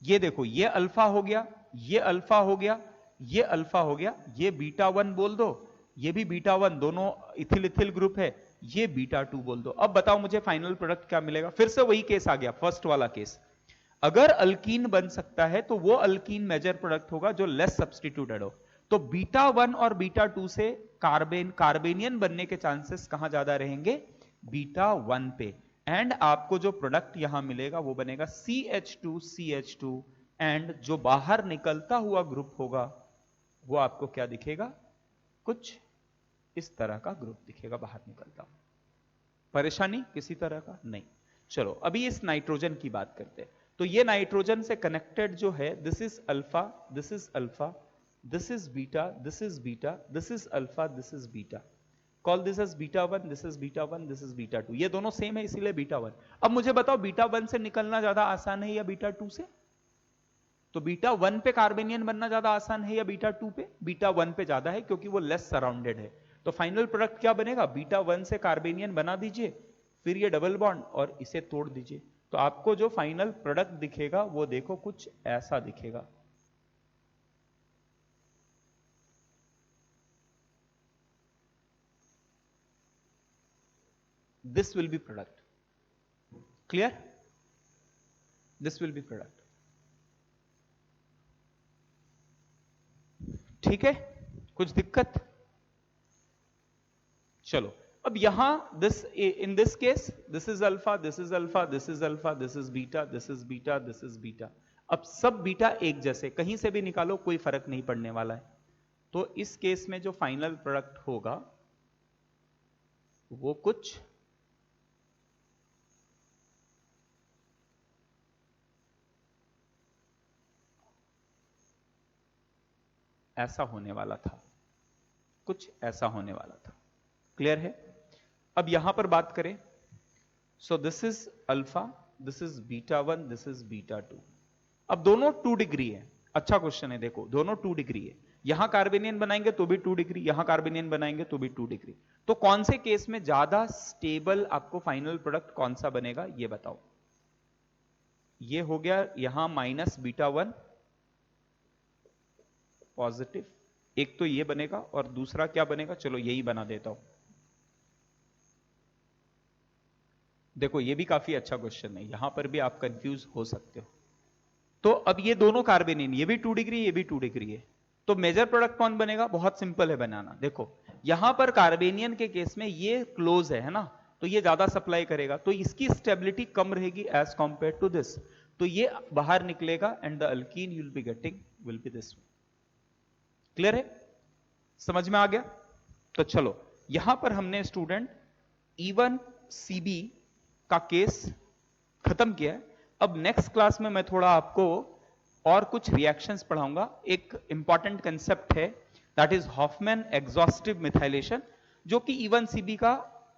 ये देखो, ये अल्फा हो गया, ये अल्फा हो गया, ये अल्फा हो गया, ये बीटा वन बोल दो, ये भी बीटा वन, दोनों इथिल इथिल ग्रुप है, ये बीटा टू बोल दो। अब बताओ मुझे फाइनल प्रोडक्ट क्या मिलेगा? फिर से वही केस आ गया, फर्स्ट वाला केस। अगर अल्कीन बन सकता है तो वो अल्कीन मेजर प्रोडक्ट होगा जो लेस सब्स्टिट्यूटेड हो। तो बीटा वन और बीटा टू से कार्बेनियन बनने के चांसेस कहां ज्यादा रहेंगे? बीटा वन पे। एंड आपको जो प्रोडक्ट यहां मिलेगा वो बनेगा CH2CH2, एंड जो बाहर निकलता हुआ ग्रुप होगा वो आपको क्या दिखेगा? कुछ इस तरह का ग्रुप दिखेगा बाहर निकलता हुआ। परेशानी किसी तरह का नहीं। चलो, अभी इस नाइट्रोजन की बात करते हैं। तो ये नाइट्रोजन से कनेक्टेड जो है, this is alpha, this is alpha, this is beta, this is beta, this is alpha, this is beta. Call this as beta one, this is beta one, this is beta two. ये दोनों same है इसीलिए beta one. अब मुझे बताओ, beta one से निकलना ज्यादा आसान है या बीटा टू से? तो बीटा वन पे कार्बेनियन बनना ज्यादा आसान है या बीटा टू पे? बीटा वन पे ज्यादा है, क्योंकि वो लेस सराउंडेड है। तो फाइनल प्रोडक्ट क्या बनेगा? बीटा वन से कार्बेनियन बना दीजिए, फिर ये डबल बॉन्ड और इसे तोड़ दीजिए, तो आपको जो फाइनल प्रोडक्ट दिखेगा वो देखो कुछ ऐसा दिखेगा। This will B product. Clear? This will B product. ठीक है? कुछ दिक्कत? चलो, अब यहां this, in this case this is alpha, this is alpha, this is alpha, this is beta, this is beta, this is beta. अब सब beta एक जैसे, कहीं से भी निकालो कोई फर्क नहीं पड़ने वाला है। तो इस केस में जो फाइनल प्रोडक्ट होगा वो कुछ ऐसा होने वाला था, कुछ ऐसा होने वाला था। क्लियर है? अब यहां पर बात करें, सो this is alpha, this is beta one, this is beta to. अब दोनों 2 डिग्री है। अच्छा क्वेश्चन है, देखो दोनों 2 डिग्री है। यहां कार्बेनियन बनाएंगे तो भी 2 डिग्री, यहां कार्बेनियन बनाएंगे तो भी 2 डिग्री। तो कौन से केस में ज्यादा स्टेबल आपको फाइनल प्रोडक्ट कौन सा बनेगा ये बताओ? ये हो गया यहां माइनस बीटा वन पॉजिटिव, एक तो ये बनेगा और दूसरा क्या बनेगा? चलो यही बना देता हूं। देखो ये भी काफी अच्छा क्वेश्चन है, यहां पर भी आप कंफ्यूज हो सकते हो। तो अब ये दोनों कार्बेनियन, ये भी 2 डिग्री, ये भी 2 डिग्री है, तो मेजर प्रोडक्ट कौन बनेगा? बहुत सिंपल है बनाना। देखो यहां पर कार्बेनियन के केस में ये क्लोज है ना, तो ये ज्यादा सप्लाई करेगा, तो इसकी स्टेबिलिटी कम रहेगी एज कंपेयर टू दिस, तो ये बाहर निकलेगा and the alkyne you will be getting will be this. Clear है? समझ में आ गया? तो चलो यहां पर हमने स्टूडेंट E1 CB का केस खत्म किया है। अब नेक्स्ट क्लास में मैं थोड़ा आपको और कुछ रिएक्शंस पढ़ाऊंगा। एक इंपॉर्टेंट कंसेप्ट है that is Hofmann exhaustive methylation, जो कि E1 CB का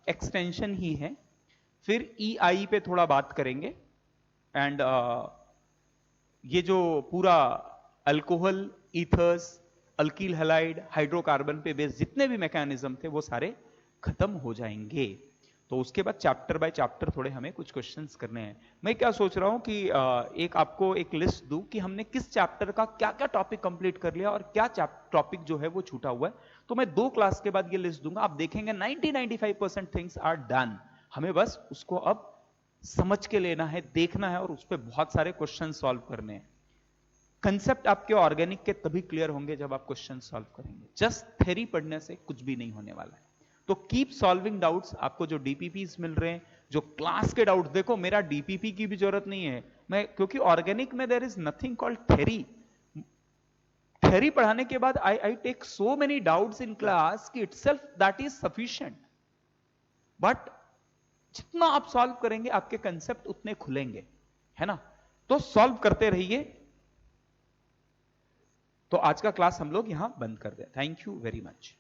एक्सटेंशन ही है। फिर EI पे थोड़ा बात करेंगे एंड ये जो पूरा alcohol, ethers, alkyl halide, hydrocarbon पे बेस्ड जितने भी मैकेनिज्म थे वो सारे खत्म हो जाएंगे। तो उसके बाद चैप्टर बाय चैप्टर थोड़े हमें कुछ क्वेश्चंस करने हैं। मैं क्या सोच रहा हूं कि एक आपको एक लिस्ट दूं कि हमने किस चैप्टर का क्या क्या टॉपिक कंप्लीट कर लिया और क्या टॉपिक जो है वो छूटा हुआ है। तो मैं 2 क्लास के बाद ये लिस्ट दूंगा, आप देखेंगे 90-95% थिंग्स आर डन। हमें बस उसको अब समझ के लेना है, देखना है और उस पर बहुत सारे क्वेश्चन सॉल्व करने हैं। कंसेप्ट आपके ऑर्गेनिक के तभी क्लियर होंगे जब आप क्वेश्चन सॉल्व करेंगे। जस्ट थ्योरी पढ़ने से कुछ भी नहीं होने वाला है। तो कीप सॉल्विंग डाउट्स। आपको जो डीपीपीस मिल रहे हैं, जो क्लास के डाउट, देखो मेरा डीपीपी की भी जरूरत नहीं है, मैं क्योंकि ऑर्गेनिक में there is nothing called theory. Theory पढ़ाने के बाद I take so many doubts in class कि itself that is sufficient. But जितना आप सॉल्व करेंगे आपके कंसेप्ट उतने खुलेंगे, है ना? तो सॉल्व करते रहिए। तो आज का क्लास हम लोग यहां बंद कर दें। Thank you very much.